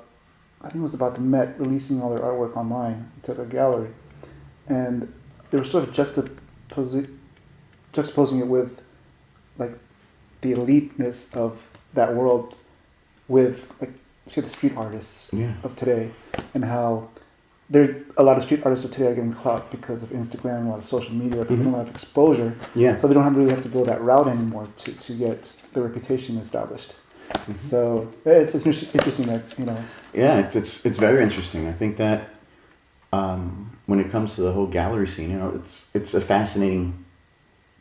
think it was about the Met releasing all their artwork online to a gallery, and they were sort of juxtaposing it with, like, the eliteness of that world with, like, say, the street artists of today, and how a lot of street artists of today are getting clout because of Instagram, a lot of social media, getting a lot of exposure. Yeah. So they don't really have to go that route anymore to get their reputation established. So it's interesting that, Yeah, it's very interesting. I think that when it comes to the whole gallery scene, it's a fascinating,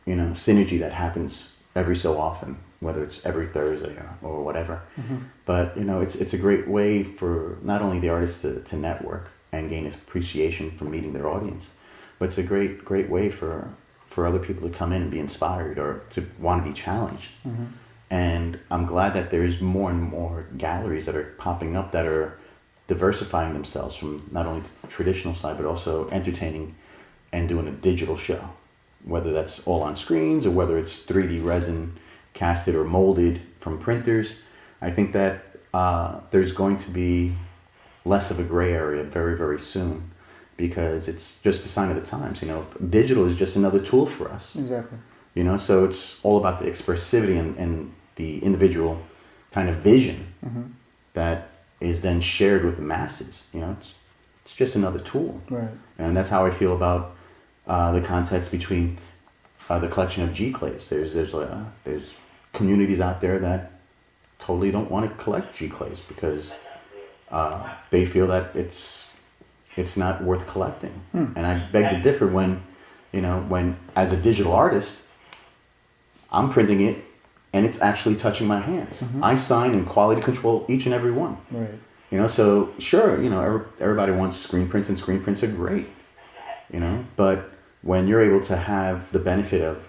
synergy that happens every so often, whether it's every Thursday or whatever. But it's a great way for not only the artists to network and gain appreciation from meeting their audience, but it's a great way for other people to come in and be inspired or to want to be challenged. And I'm glad that there's more and more galleries that are popping up that are diversifying themselves from not only the traditional side, but also entertaining and doing a digital show, whether that's all on screens or whether it's 3D resin casted or molded from printers. I think that there's going to be less of a gray area very, very soon, because it's just a sign of the times. Digital is just another tool for us. Exactly. So it's all about the expressivity and the individual kind of vision that is then shared with the masses. It's just another tool. Right. And that's how I feel about the context between the collection of G-clays. There's communities out there that totally don't want to collect G-clays because they feel that it's not worth collecting. And I beg to differ when as a digital artist, I'm printing it and it's actually touching my hands. I sign and quality control each and every one. Right. So sure, everybody wants screen prints, and screen prints are great. But when you're able to have the benefit of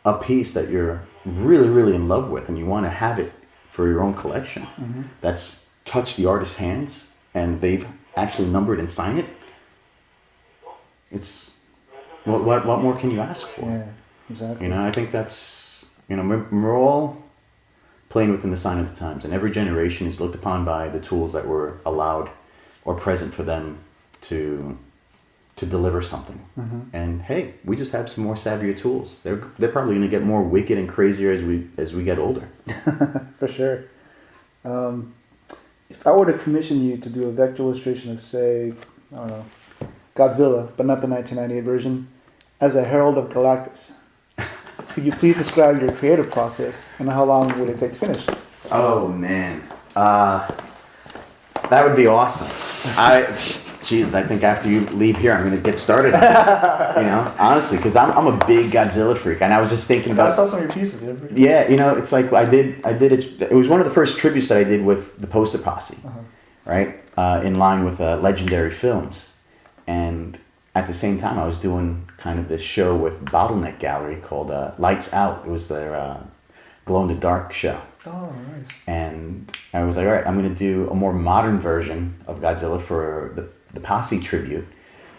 a piece that you're really, really in love with and you want to have it for your own collection, that's touched the artist's hands and they've actually numbered and signed it, it's what more can you ask for? Yeah, exactly. I think that's, we're all playing within the sign of the times, and every generation is looked upon by the tools that were allowed or present for them to deliver something. And hey, we just have some more savvier tools. They're probably going to get more wicked and crazier as we get older. For sure. If I were to commission you to do a vector illustration of, say, I don't know, Godzilla, but not the 1998 version, as a herald of Galactus, could you please describe your creative process and how long would it take to finish? Oh man, that would be awesome. I think after you leave here, I'm gonna get started on it. Honestly, because I'm a big Godzilla freak, and I was just thinking about. I saw some of your pieces. Yeah, it's like I did it. It was one of the first tributes that I did with the Poster Posse, right? In line with Legendary Films, and at the same time, I was doing kind of this show with Bottleneck Gallery called Lights Out. It was their glow-in-the-dark show. Oh, nice. And I was like, all right, I'm going to do a more modern version of Godzilla for the Posse tribute,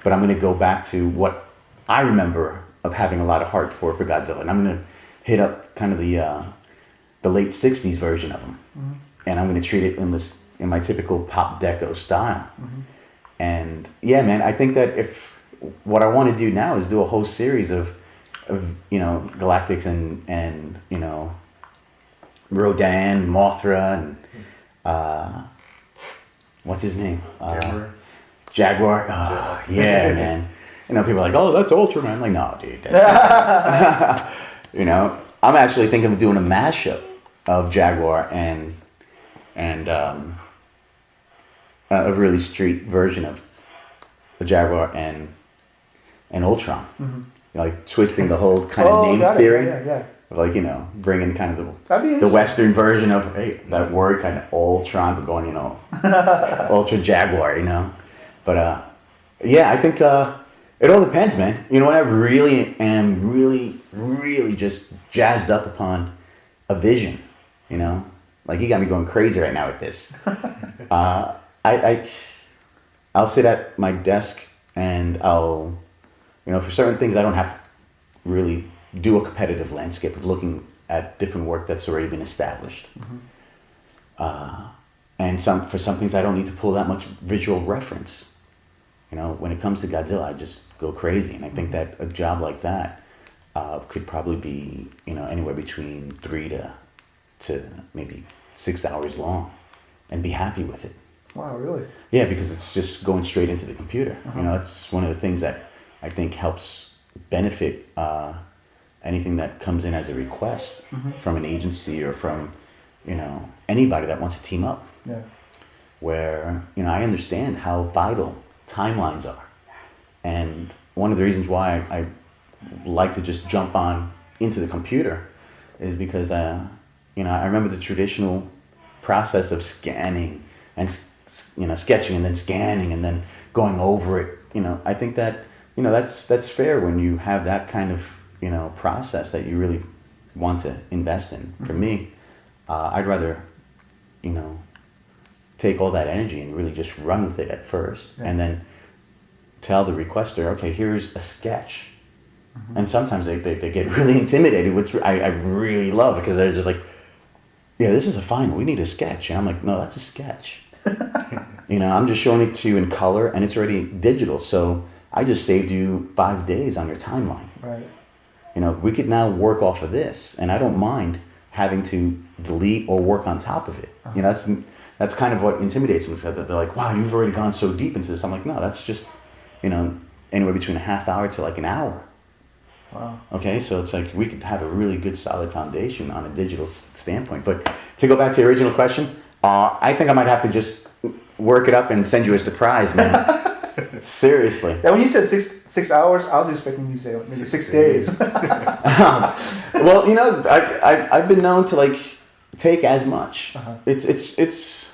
but I'm going to go back to what I remember of having a lot of heart for Godzilla. And I'm going to hit up kind of the late 60s version of him. And I'm going to treat it in my typical pop deco style. And yeah, man, I think that what I want to do now is do a whole series of Galactics and Rodan, Mothra, and what's his name? Jaguar. Oh, yeah, man. People are like, oh, that's Ultraman. I'm like, no, dude. I'm actually thinking of doing a mashup of Jaguar and a really street version of a Jaguar and Ultron. Like twisting the whole kind of name theory. Yeah. like, you know, bringing kind of That'd be the interesting. Western version of, hey, that word kind of Ultron, but going, you know, Ultra Jaguar, you know. But yeah, I think it all depends, man. You know what? I really am really just jazzed up upon a vision, you know. Like, you got me going crazy right now with this. I'll sit at my desk and I'll, you know, for certain things I don't have to really do a competitive landscape of looking at different work that's already been established. And for some things I don't need to pull that much visual reference. You know, when it comes to Godzilla, I just go crazy. And I think that a job like that could probably be, you know, anywhere between 3 to maybe 6 hours long and be happy with it. Wow, really? Yeah, because it's just going straight into the computer. You know, it's one of the things that I think helps benefit anything that comes in as a request from an agency or from, you know, anybody that wants to team up. Yeah. Where, you know, I understand how vital timelines are. And one of the reasons why I like to just jump on into the computer is because, you know, I remember the traditional process of scanning and, you know, sketching and then scanning and then going over it. You know, I think that, you know, that's fair when you have that kind of, you know, process that you really want to invest in. For me, I'd rather, you know, take all that energy and really just run with it at first, and then tell the requester, okay, here's a sketch. And sometimes they get really intimidated, which I really love, because they're just like, yeah, this is a final, we need a sketch. And I'm like, no, that's a sketch. You know, I'm just showing it to you in color, and it's already digital, so I just saved you 5 days on your timeline. Right. You know, we could now work off of this, and I don't mind having to delete or work on top of it. You know, that's kind of what intimidates them. That they're like, wow, you've already gone so deep into this. I'm like, no, that's just, you know, anywhere between a half hour to like an hour. Wow. Okay, so it's like we could have a really good solid foundation on a digital standpoint. But to go back to the original question, I think I might have to just work it up and send you a surprise, man. Seriously. Yeah, when you said 6 hours, I was expecting you to say maybe 6 days. Well, you know, I've been known to like take as much. It's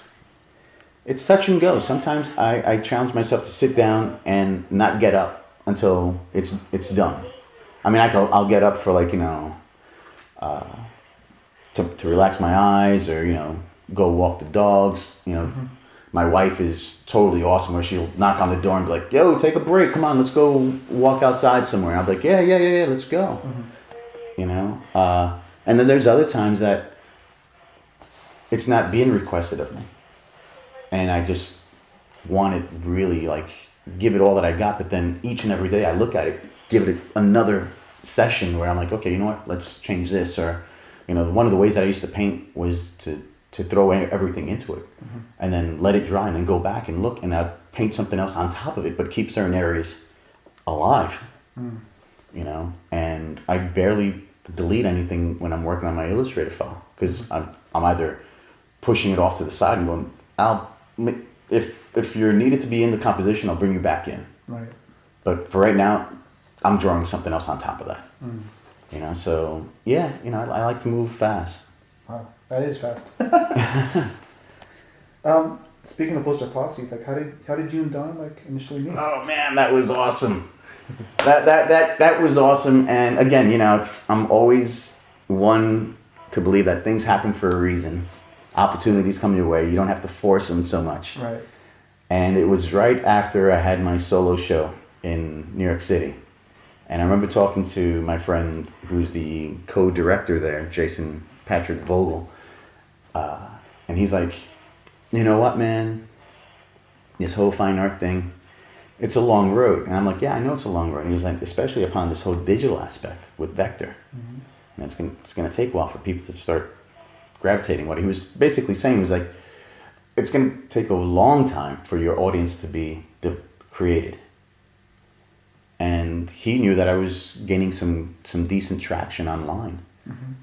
touch and go. Sometimes I challenge myself to sit down and not get up until it's done. I mean, I'll get up for like, you know, to relax my eyes, or, you know, go walk the dogs. You know, my wife is totally awesome, where she'll knock on the door and be like, yo, take a break. Come on, let's go walk outside somewhere. And I'll be like, yeah, let's go. You know? And then there's other times that it's not being requested of me. And I just want it really, like, give it all that I got. But then each and every day I look at it, give it another session where I'm like, okay, you know what? Let's change this. Or, you know, one of the ways that I used to paint was to throw everything into it and then let it dry and then go back and look, and I'd paint something else on top of it, but keep certain areas alive. You know, and I barely delete anything when I'm working on my Illustrator file, because I'm either pushing it off to the side and going, if you're needed to be in the composition, I'll bring you back in. Right. But for right now, I'm drawing something else on top of that. You know, so yeah, you know, I like to move fast. Wow, that is fast. Speaking of Poster Posse, like how did you and Don like initially meet? Oh man, that was awesome. That was awesome. And again, you know, I'm always one to believe that things happen for a reason. Opportunities come your way. You don't have to force them so much. Right. And it was right after I had my solo show in New York City. And I remember talking to my friend who's the co-director there, Jason Patrick Vogel. And he's like, you know what, man? This whole fine art thing, it's a long road. And I'm like, yeah, I know it's a long road. And he was like, especially upon this whole digital aspect with vector. And it's gonna take a while for people to start gravitating. What he was basically saying was like, it's gonna take a long time for your audience to be created. And he knew that I was gaining some decent traction online.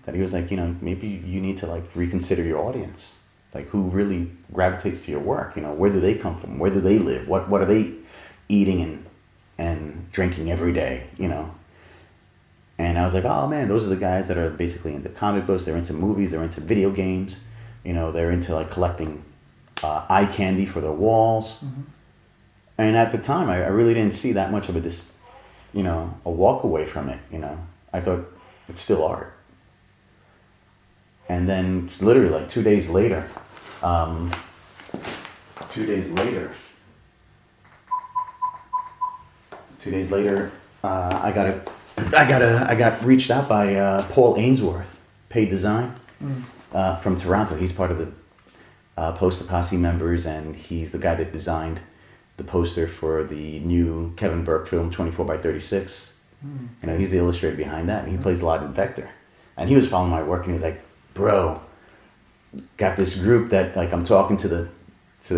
That he was like, you know, maybe you need to like reconsider your audience. Like, who really gravitates to your work? You know, where do they come from? Where do they live? What are they eating and drinking every day? You know, And I was like, oh man, those are the guys that are basically into comic books. They're into movies. They're into video games. You know, they're into like collecting eye candy for their walls. Mm-hmm. And at the time, I really didn't see that much of a walk away from it. You know, I thought it's still art. And then literally like 2 days later, um, 2 days later, 2 days later, I got reached out by Paul Ainsworth, Paid Design, from Toronto. He's part of the Poster Posse members, and he's the guy that designed the poster for the new Kevin Burke film 24 by 36. You know, he's the illustrator behind that, and he plays a lot in Vector. And he was following my work, and he was like, "Bro, got this group that like I'm talking to the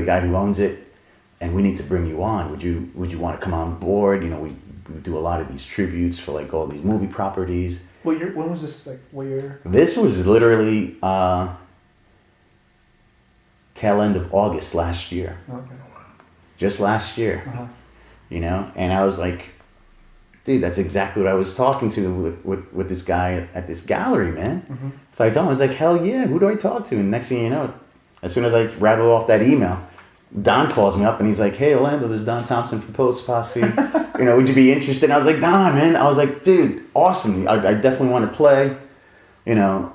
guy who owns it, and we need to bring you on. Would you want to come on board? You know, we do a lot of these tributes for like all these movie properties." What year? When was this? Like, what year? This was literally tail end of August last year. Okay. Just last year. Uh-huh. You know, and I was like, dude, that's exactly what I was talking to with this guy at this gallery, man. Mm-hmm. So I told him, I was like, hell yeah, who do I talk to? And next thing you know, as soon as I rattled off that email, Don calls me up and he's like, "Hey, Orlando, this is Don Thompson from Poster Posse. You know, would you be interested?" And I was like, "Don, man." I was like, "Dude, awesome. I definitely want to play. You know,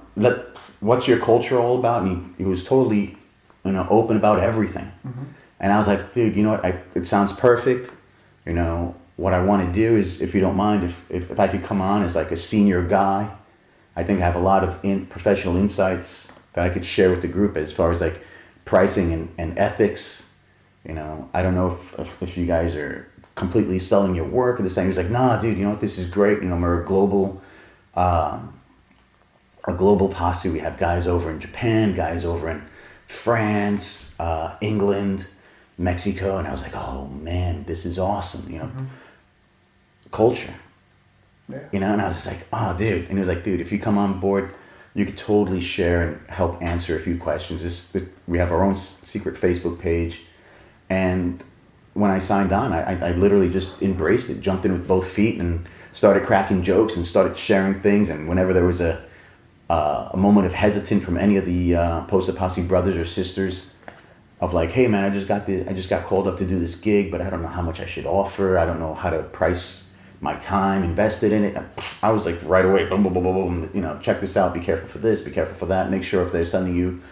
what's your culture all about?" And he was totally, you know, open about everything. Mm-hmm. And I was like, "Dude, you know what? It sounds perfect. You know, what I want to do is, if you don't mind, if I could come on as like a senior guy, I think I have a lot of professional insights that I could share with the group as far as like pricing and ethics. You know, I don't know if you guys are completely selling your work or the same." He was like, "Nah, dude, you know what? This is great. You know, we're a global posse. We have guys over in Japan, guys over in France, England, Mexico." And I was like, "Oh man, this is awesome." You know, culture. Yeah. You know, and I was just like, "Oh, dude." And he was like, "Dude, if you come on board, you could totally share and help answer a few questions. We have our own secret Facebook page." And when I signed on, I literally just embraced it, jumped in with both feet and started cracking jokes and started sharing things. And whenever there was a moment of hesitant from any of the Poster Posse brothers or sisters of like, "Hey man, I just got called up to do this gig, but I don't know how much I should offer. I don't know how to price my time invested in it." I was like right away, boom, boom, boom, boom, boom, you know, check this out, be careful for this, be careful for that, make sure if they're sending you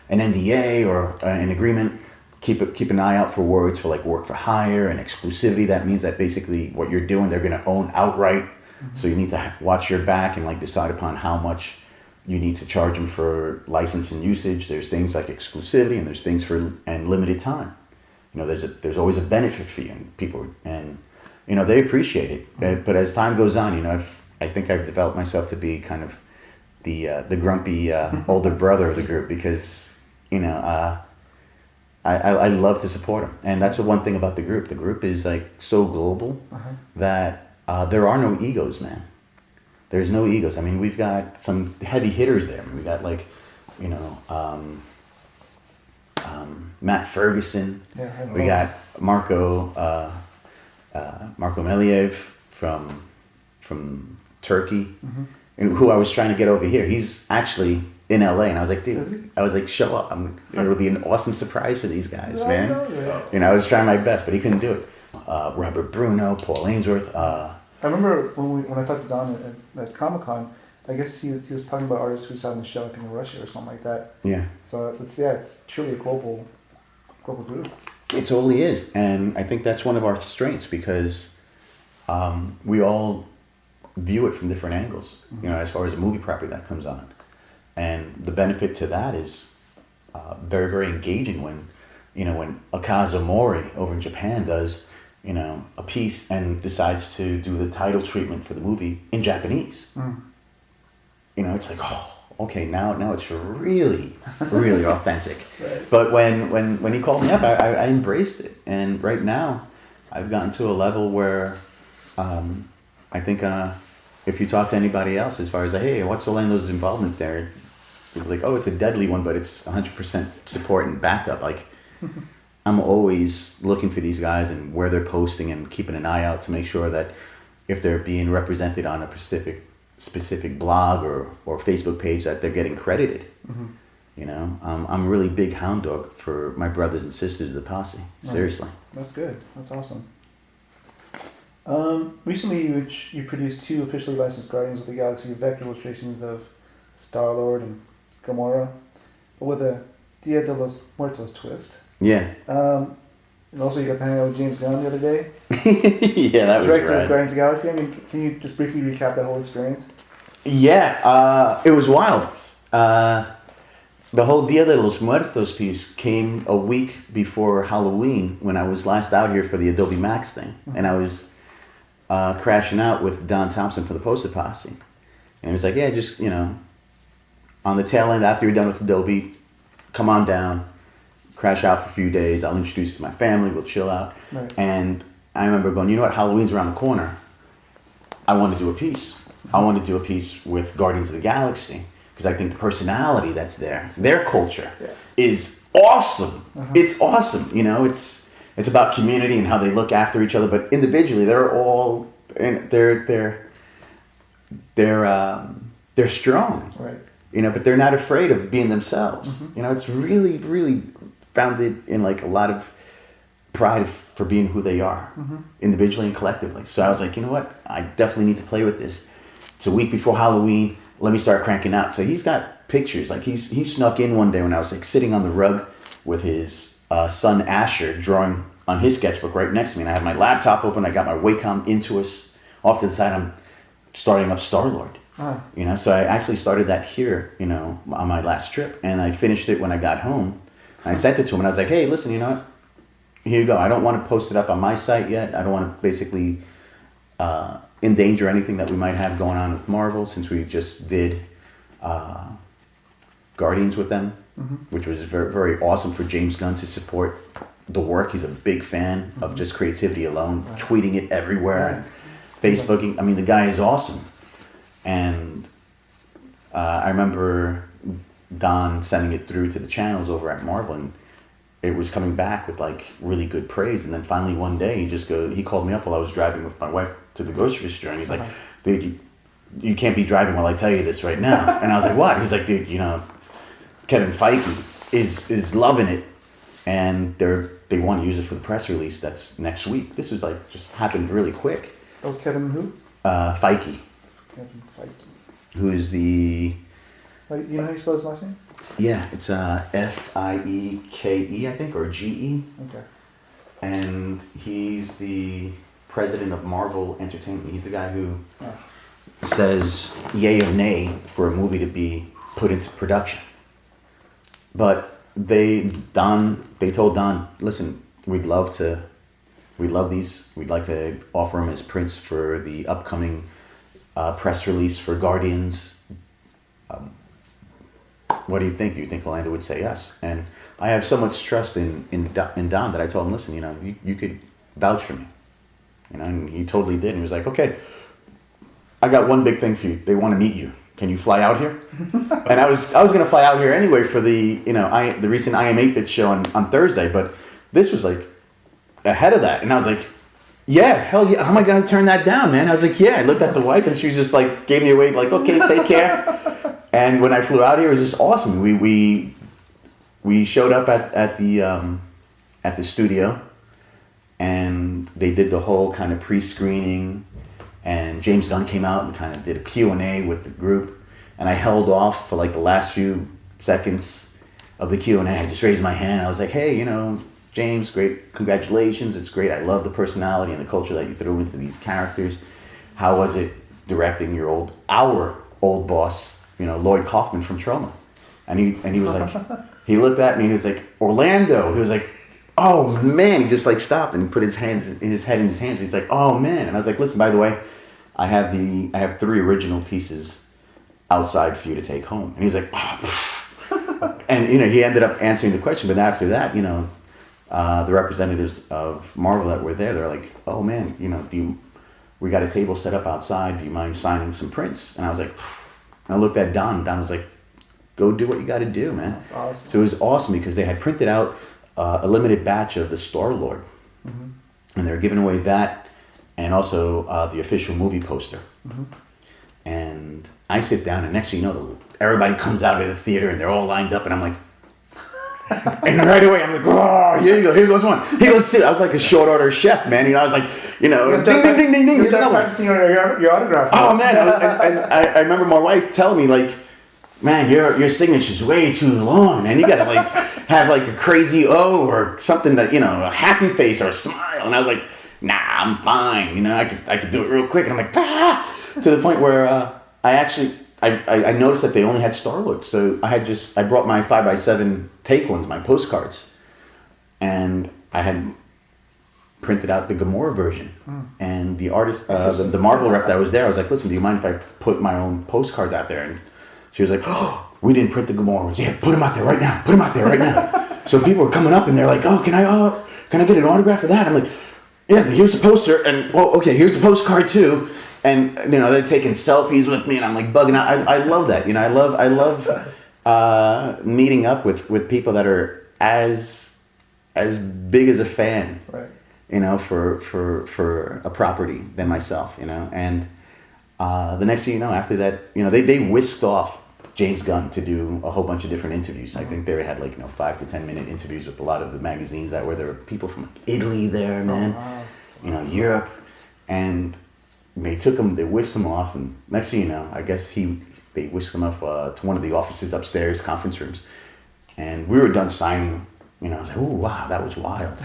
an NDA or an agreement, keep an eye out for words for like work for hire and exclusivity. That means that basically what you're doing, they're going to own outright. Mm-hmm. So you need to watch your back and like decide upon how much you need to charge them for license and usage. There's things like exclusivity and there's things and limited time. You know, there's always a benefit for you and people, and you know, they appreciate it. Mm-hmm. But as time goes on, you know, I think I've developed myself to be kind of the grumpy older brother of the group because, you know, I love to support them. And that's the one thing about the group. The group is like so global that there are no egos, man. There's no egos. I mean, we've got some heavy hitters there. I mean, we got like, you know, Matt Ferguson. Yeah, we got Marco Meliev from Turkey, and who I was trying to get over here. He's actually in LA, and I was like, dude, I was like, show up. It'll be an awesome surprise for these guys, man. You know, I was trying my best, but he couldn't do it. Robert Bruno, Paul Ainsworth. I remember when I talked to Don at Comic-Con, I guess he was talking about artists who's having a show, I think in Russia or something like that. Yeah. So it's truly a global group. It totally is, and I think that's one of our strengths because we all view it from different angles. You know, as far as a movie property that comes on, and the benefit to that is very, very engaging when Akaza Mori over in Japan does, you know, a piece and decides to do the title treatment for the movie in Japanese. You know, it's like, oh, okay, now it's really, really authentic. Right. But when he called me up, I embraced it. And right now, I've gotten to a level where I think if you talk to anybody else as far as, hey, what's Orlando's involvement there? It's like, oh, it's a deadly one, but it's 100% support and backup. Like, I'm always looking for these guys and where they're posting and keeping an eye out to make sure that if they're being represented on a specific specific blog or Facebook page that they're getting credited. Mm-hmm. You know, I'm a really big hound dog for my brothers and sisters of the posse. Seriously. That's good. That's awesome. Recently, you produced 2 officially licensed Guardians of the Galaxy vector illustrations of Star-Lord and Gamora, but with a Dia de los Muertos twist. Yeah. And also you got to hang out with James Gunn the other day. Yeah, that was Director rad. of Guardians of the Galaxy. I mean, can you just briefly recap that whole experience? Yeah, it was wild. The whole Dia de los Muertos piece came a week before Halloween when I was last out here for the Adobe Max thing. Mm-hmm. And I was crashing out with Don Thompson for the Poster Posse. And he was like, yeah, just, you know, on the tail end after you're done with Adobe, come on down, crash out for a few days. I'll introduce you to my family. We'll chill out. Right. And I remember going, you know what? Halloween's around the corner. I want to do a piece. I want to do a piece with Guardians of the Galaxy because I think the personality that's there, their culture, is awesome. Uh-huh. It's awesome. You know, it's about community and how they look after each other. But individually, they're all they're strong. Right. You know, but they're not afraid of being themselves. Mm-hmm. You know, it's really, really founded in like a lot of pride for being who they are, Mm-hmm. individually and collectively. So I was like, you know what? I definitely need to play with this. It's a week before Halloween. Let me start cranking out. So he's got pictures. Like he snuck in one day when I was like sitting on the rug with his son Asher drawing on his sketchbook right next to me. And I have my laptop open. I got my Wacom Intuos off to the side. I'm starting up Star-Lord. You know, so I actually started that here, you know, on my last trip, and I finished it when I got home. I sent it to him, and I was like, hey, listen, you know what? Here you go. I don't want to post it up on my site yet. I don't want to basically endanger anything that we might have going on with Marvel, since we just did Guardians with them, Mm-hmm. which was very, very awesome for James Gunn to support the work. He's a big fan of just creativity alone, tweeting it everywhere, Facebooking. I mean, the guy is awesome. And I remember Don sending it through to the channels over at Marvel, and it was coming back with like really good praise. And then finally one day he called me up while I was driving with my wife to the grocery store, and he's like, dude, you can't be driving while I tell you this right now. And I was like, what? He's like, dude, you know, Kevin Feige is loving it, and they want to use it for the press release that's next week. This is like just happened really quick. That was Kevin who? Feige. Kevin Feige. Who's the... Like, you know how you spell his last name? Yeah, it's Fieke, I think, or GE. Okay. And he's the president of Marvel Entertainment. He's the guy who says yay or nay for a movie to be put into production. But they told Don, listen, we'd love these. We'd like to offer them as prints for the upcoming press release for Guardians. What do you think? Do you think Orlando would say yes? And I have so much trust in Don that I told him, listen, you know, you could vouch for me. You know, and he totally did. And he was like, okay, I got one big thing for you. They want to meet you. Can you fly out here? And I was going to fly out here anyway for the, you know, the recent I Am 8-Bit show on Thursday, but this was like ahead of that. And I was like, yeah, hell yeah. How am I going to turn that down, man? I was like, yeah. I looked at the wife and she was just like, gave me a wave like, okay, take care. And when I flew out here, it was just awesome. We showed up at the studio, and they did the whole kind of pre-screening, and James Gunn came out and kind of did a Q&A with the group, and I held off for like the last few seconds of the Q&A. I just raised my hand. I was like, hey, you know, James, great, congratulations. It's great. I love the personality and the culture that you threw into these characters. How was it directing our old boss, you know, Lloyd Kaufman from Trauma? And he was like, he looked at me and he was like, Orlando. He was like, oh man. He just like stopped and put his head in his hands. He's like, oh man. And I was like, listen, by the way, I have 3 original pieces outside for you to take home. And he was like, oh. And you know, he ended up answering the question. But after that, you know, the representatives of Marvel that were there, they're like, oh man, you know, we got a table set up outside. Do you mind signing some prints? And I was like, and I looked at Don. Don was like, go do what you got to do, man. That's awesome. So it was awesome because they had printed out a limited batch of the Star-Lord. Mm-hmm. And they were giving away that and also the official movie poster. Mm-hmm. And I sit down, and next thing you know, everybody comes out of the theater, and they're all lined up, and I'm like, and right away, I'm like, oh, here you go, here goes one. Here goes two. I was like a short order chef, man. You know, I was like, you know, ding, ding, ding, ding, ding. You start practicing your autograph. Oh, man. I remember my wife telling me, like, man, your signature's way too long, man. You got to, like, have, like, a crazy O or something that, you know, a happy face or a smile. And I was like, nah, I'm fine. You know, I could do it real quick. And I'm like, ah! To the point where I noticed that they only had Star-Lord. So I brought my 5x7 take ones, my postcards. And I had printed out the Gamora version. And the artist, the Marvel rep that was there, I was like, listen, do you mind if I put my own postcards out there? And she was like, oh, we didn't print the Gamora ones. Yeah, put them out there right now. Put them out there right now. So people were coming up and they're like, oh, can I get an autograph for that? I'm like, yeah, here's the poster. And, well, okay, here's the postcard too. And, you know, they're taking selfies with me and I'm like bugging out. I love that. You know, I love meeting up with people that are as big as a fan, right, you know, for a property than myself, you know. And the next thing you know, after that, you know, they whisked off James Gunn to do a whole bunch of different interviews. I think they had like, you know, 5 to 10 minute interviews with a lot of the magazines there were people from Italy there, man, you know, Europe, and they whisked him off, and next thing you know, I guess they whisked him off to one of the offices upstairs, conference rooms, and we were done signing. You know, I was like, oh wow, that was wild.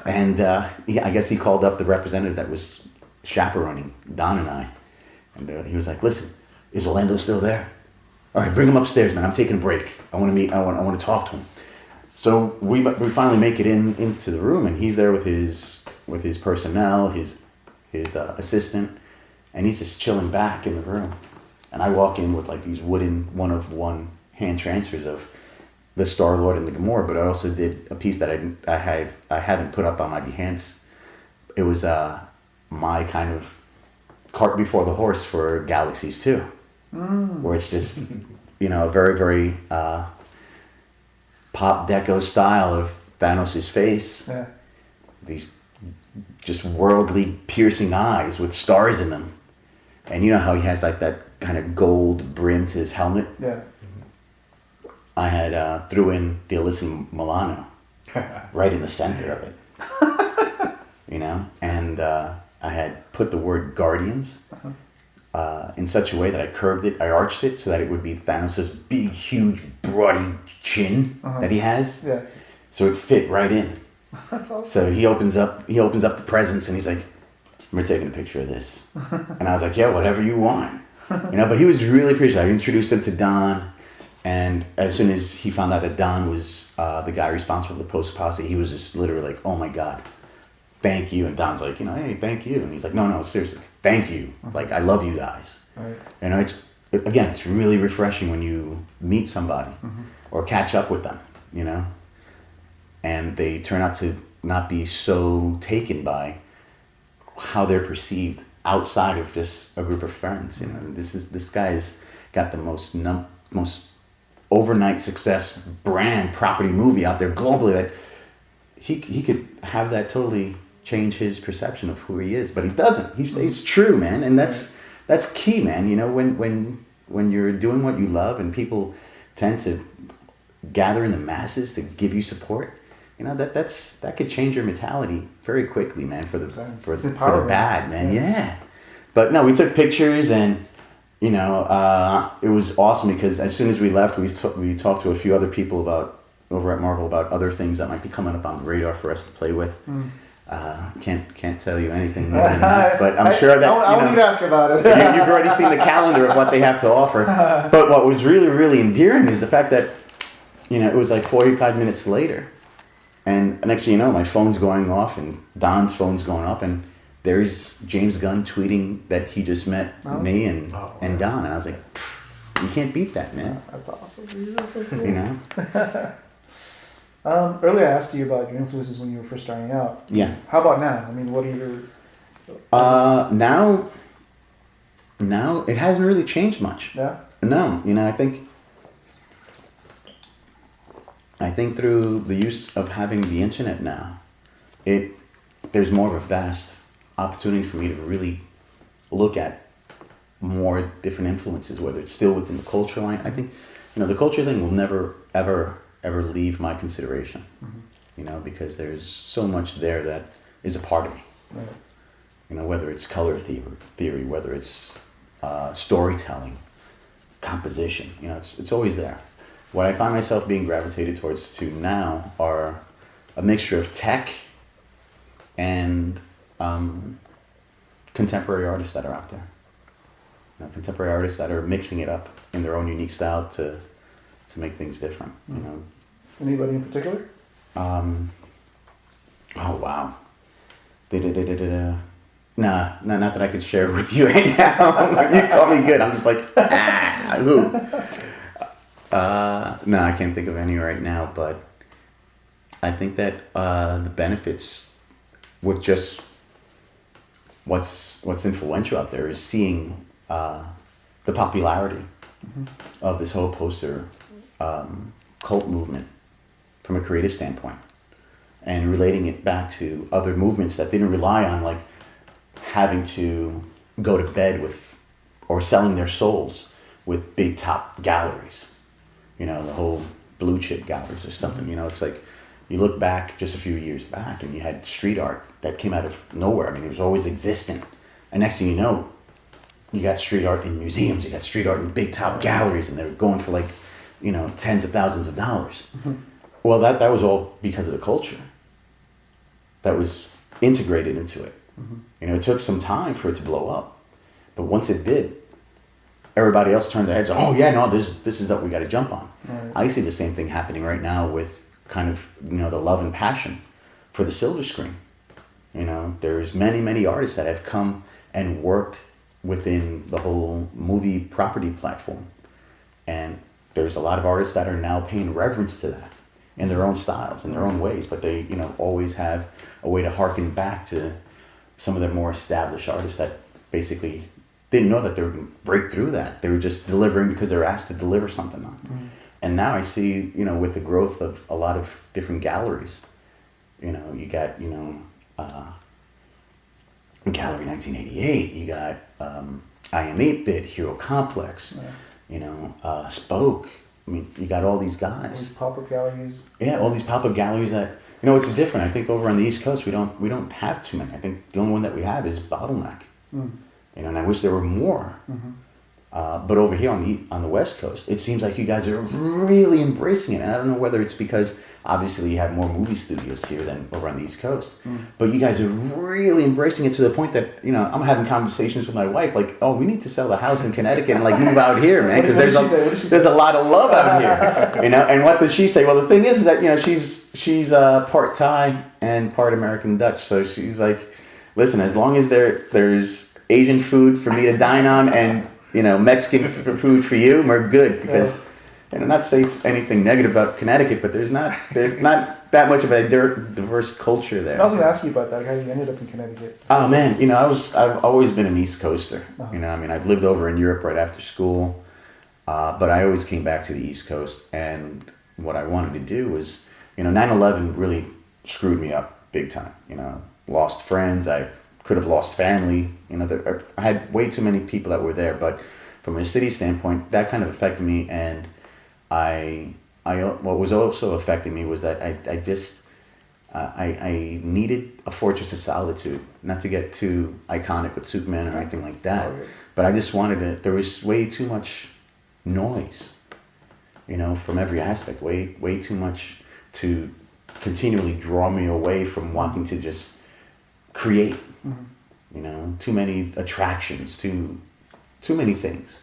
And I guess he called up the representative that was chaperoning Don and I, and he was like, listen, is Orlando still there? All right, bring him upstairs, man. I'm taking a break. I want to meet. I want to talk to him. So we finally make it into the room, and he's there with his personnel, his assistant, and he's just chilling back in the room. And I walk in with like these wooden 1-of-1 hand transfers of the Star-Lord and the Gamora, but I also did a piece that I haven't put up on my Behance. It was my kind of cart before the horse for Galaxies 2, where it's just, you know, a very, very pop deco style of Thanos' face. Yeah. These just worldly piercing eyes with stars in them. And you know how he has like that kind of gold brim to his helmet? Yeah. I had threw in the Alyssa Milano right in the center of it. You know? And I had put the word Guardians in such a way that I arched it so that it would be Thanos' big, huge, broady chin that he has. Yeah. So it fit right in. That's awesome. So he opens up the presents and he's like, we're taking a picture of this. And I was like, yeah, whatever you want. You know, but he was really appreciative. I introduced him to Don, and as soon as he found out that Don was the guy responsible for the Poster Posse, he was just literally like, oh my God, thank you. And Don's like, you know, hey, thank you. And he's like, no, seriously, thank you. Like, I love you guys. Right. You know, it's really refreshing when you meet somebody or catch up with them, you know, and they turn out to not be so taken by how they're perceived outside of just a group of friends. You know, this guy's got the most overnight success brand property movie out there globally that he could have that totally change his perception of who he is, but he doesn't. He stays true, man, and that's key, man. You know, when you're doing what you love and people tend to gather in the masses to give you support, you know, that could change your mentality very quickly, man, for the bad, man. Yeah. But no, we took pictures, and you know, it was awesome because as soon as we left, we talked to a few other people over at Marvel about other things that might be coming up on the radar for us to play with. Can't tell you anything more than that, but I'm sure that I won't even ask about it. You've already seen the calendar of what they have to offer. But what was really, really endearing is the fact that, you know, it was like 45 minutes later. And next thing you know, my phone's going off and Don's phone's going up, and there's James Gunn tweeting that he just met me and Don, and I was like, you can't beat that, man. That's awesome. That's so cool. You know. Earlier I asked you about your influences when you were first starting out. Yeah. How about now? I mean, what are your... Now it hasn't really changed much. Yeah. No, you know, I think through the use of having the internet now, there's more of a vast opportunity for me to really look at more different influences, whether it's still within the culture line. I think, the culture thing will never, ever leave my consideration, because there's so much there that is a part of me. Right. Whether it's color theory, whether it's storytelling, composition, it's always there. What I find myself being gravitated towards to now are a mixture of tech and contemporary artists that are out there. Contemporary artists that are mixing it up in their own unique style to make things different. Anybody in particular? Oh wow. Nah, not that I could share with you right now. You call me good. I'm just like, who? No, I can't think of any right now, but I think that the benefits with just what's influential out there is seeing the popularity of this whole poster cult movement from a creative standpoint, and relating it back to other movements that didn't rely on like having to go to bed with or selling their souls with big top galleries, the whole blue chip galleries or something. It's like you look back just a few years back and you had street art that came out of nowhere. I mean, it was always existent, and next thing you know, you got street art in museums, you got street art in big top galleries, and they're going for like, tens of thousands of dollars. Well, that was all because of the culture that was integrated into it. It took some time for it to blow up, but once it did, everybody else turned their heads. Oh yeah, no, this is what we got to jump on. Right. I see the same thing happening right now with kind of the love and passion for the silver screen. There's many artists that have come and worked within the whole movie property platform, and there's a lot of artists that are now paying reverence to that in their own styles, in their own ways, but they always have a way to harken back to some of the more established artists that basically didn't know that they were going to break through that. They were just delivering because they were asked to deliver something on. And now I see, with the growth of a lot of different galleries, you got, Gallery 1988, you got I Am 8-Bit, Hero Complex, Spoke. I mean, you got all these guys. These pop-up galleries. Yeah, all these pop-up galleries that, it's different. I think over on the East Coast, we don't have too many. I think the only one that we have is Bottleneck. And I wish there were more. But over here on the West Coast, it seems like you guys are really embracing it. And I don't know whether it's because obviously you have more movie studios here than over on the East Coast. But you guys are really embracing it to the point that, I'm having conversations with my wife like, oh, we need to sell the house in Connecticut and like move out here, man, because there's a lot of love out here. And what does she say? Well, the thing is that, she's part Thai and part American Dutch. So she's like, listen, as long as there's Asian food for me to dine on and Mexican food for you, we're good, because not to say it's anything negative about Connecticut, but there's not that much of a diverse culture there. I was going to ask you about that, how you ended up in Connecticut. Oh man, I've always been an East Coaster. I've lived over in Europe right after school, but I always came back to the East Coast, and what I wanted to do was, 9/11 really screwed me up big time. Lost friends, I could have lost family. I had way too many people that were there, but from a city standpoint, that kind of affected me. And what was also affecting me was that I needed a fortress of solitude. Not to get too iconic with Superman or anything like that, but I just wanted to. There was way too much noise, from every aspect. Way too much to continually draw me away from wanting to just create. Too many attractions, too many things,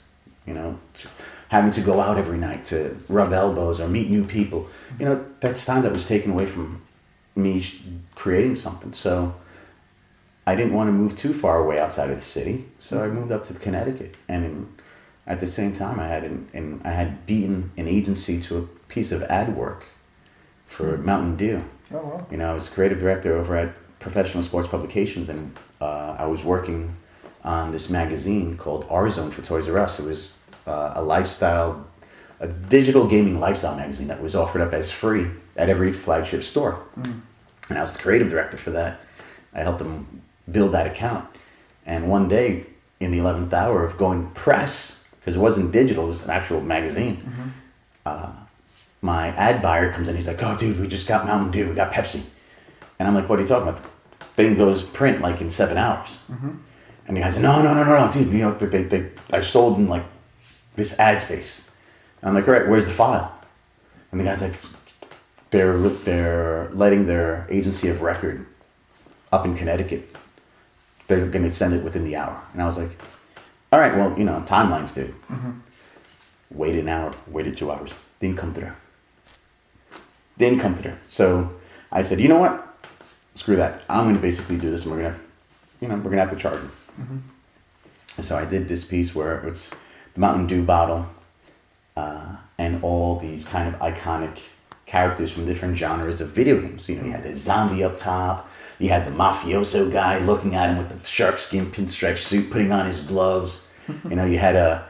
having to go out every night to rub elbows or meet new people. That's time that was taken away from me creating something. So I didn't want to move too far away outside of the city. So I moved up to Connecticut, and at the same time I had beaten an agency to a piece of ad work for Mountain Dew. Oh, wow. I was creative director over at Professional Sports Publications, and I was working on this magazine called R-Zone for Toys R Us. It was a digital gaming lifestyle magazine that was offered up as free at every flagship store. And I was the creative director for that. I helped them build that account. And one day, in the 11th hour of going press, because it wasn't digital, it was an actual magazine. My ad buyer comes in, he's like, oh dude, we just got Mountain Dew, we got Pepsi. And I'm like, what are you talking about? The thing goes print like in 7 hours. And the guy's like, no, dude, you know, I sold in like this ad space. And I'm like, all right, where's the file? And the guy's like, they're letting their agency of record up in Connecticut. They're going to send it within the hour. And I was like, all right, well, you know, timelines, dude. Waited an hour, waited 2 hours. Didn't come through. So I said, you know what? Screw that. I'm going to basically do this, and we're going to have to charge him. So I did this piece where it's the Mountain Dew bottle and all these kind of iconic characters from different genres of video games. You know, you had the zombie up top. You had the mafioso guy looking at him with the shark skin pinstripe suit, putting on his gloves. You know, you had a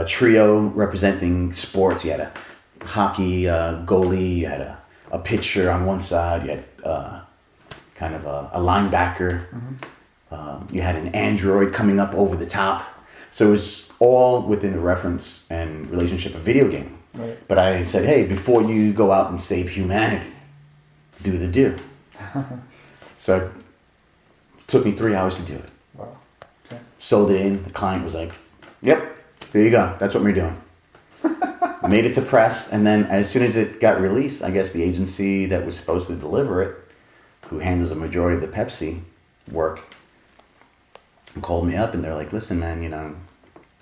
trio representing sports. You had a hockey goalie. You had a pitcher on one side. You had kind of a linebacker. You had an android coming up over the top. So it was all within the reference and relationship of video game. Right. But I said, hey, before you go out and save humanity, do the do. So it took me 3 hours to do it. Wow. Okay. Sold it in. The client was like, yep, there you go. That's what we're doing. Made it to press. And then as soon as it got released, I guess the agency that was supposed to deliver it, who handles a majority of the Pepsi work, called me up and they're like, listen, man, you know,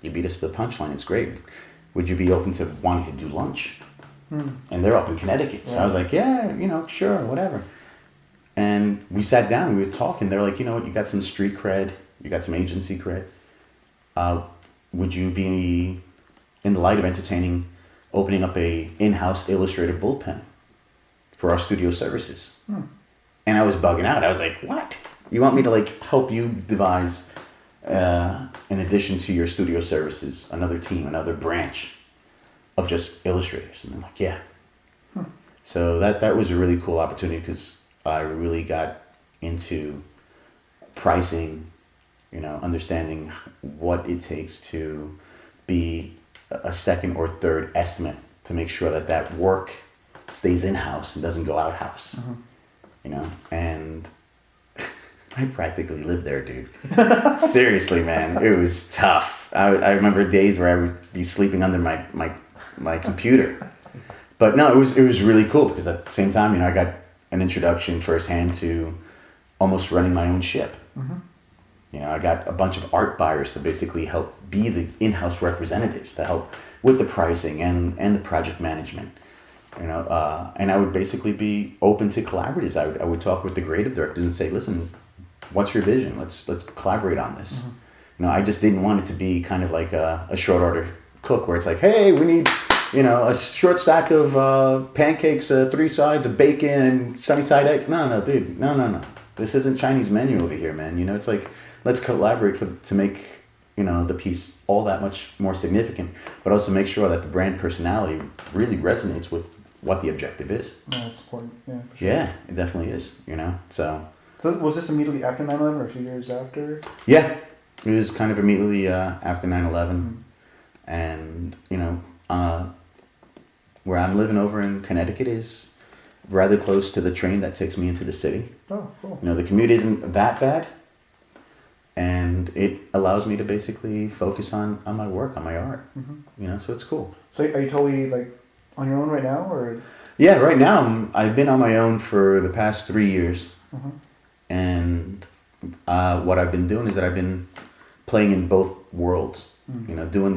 you beat us to the punchline. It's great. Would you be open to wanting to do lunch? And they're up in Connecticut. So I was like, yeah, you know, sure, whatever. And we sat down and we were talking. They're like, you know what, you got some street cred. You got some agency cred. Would you be, in the light of entertaining, opening up a in-house illustrated bullpen for our studio services? And I was bugging out. I was like, what? You want me to like help you devise, in addition to your studio services, another team, another branch of just illustrators? And they're like, yeah. So that was a really cool opportunity because I really got into pricing, you know, understanding what it takes to be a second or third estimate to make sure that work stays in-house and doesn't go out-house. You know, and I practically lived there, dude. Seriously, man, it was tough. I remember days where I would be sleeping under my computer. But no, it was really cool because at the same time, you know, I got an introduction firsthand to almost running my own ship. You know, I got a bunch of art buyers to basically help be the in-house representatives to help with the pricing and the project management. You know, and I would basically be open to collaboratives. I would talk with the creative directors and say, listen, what's your vision? Let's collaborate on this. You know, I just didn't want it to be kind of like a short order cook where it's like, hey, we need, you know, a short stack of pancakes, 3 sides of bacon and sunny side eggs. No, dude, no. This isn't Chinese menu over here, man. You know, it's like, let's collaborate to make, you know, the piece all that much more significant, but also make sure that the brand personality really resonates with what the objective is. Yeah, that's important. Yeah, for sure. Yeah, it definitely is, you know, so was this immediately after 9/11 or a few years after? Yeah, it was kind of immediately after 9/11. And, you know, where I'm living over in Connecticut is rather close to the train that takes me into the city. Oh, cool. You know, the commute isn't that bad, and it allows me to basically focus on my work, on my art. You know, so it's cool. So are you totally like on your own right now, or? Yeah, right now I've been on my own for the past 3 years, and what I've been doing is that I've been playing in both worlds. You know, doing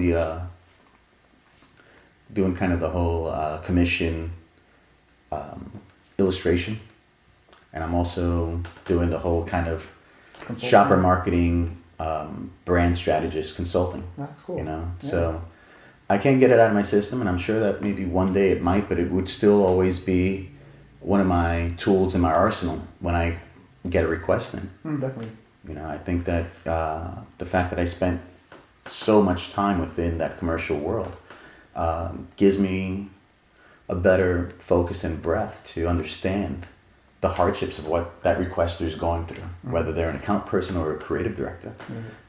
kind of the whole commission illustration, and I'm also doing the whole kind of shopper marketing, brand strategist consulting. That's cool. You know, Yeah. so I can't get it out of my system, and I'm sure that maybe one day it might, but it would still always be one of my tools in my arsenal when I get a request in. Definitely. You know, I think that the fact that I spent so much time within that commercial world gives me a better focus and breadth to understand the hardships of what that requester is going through, whether they're an account person or a creative director.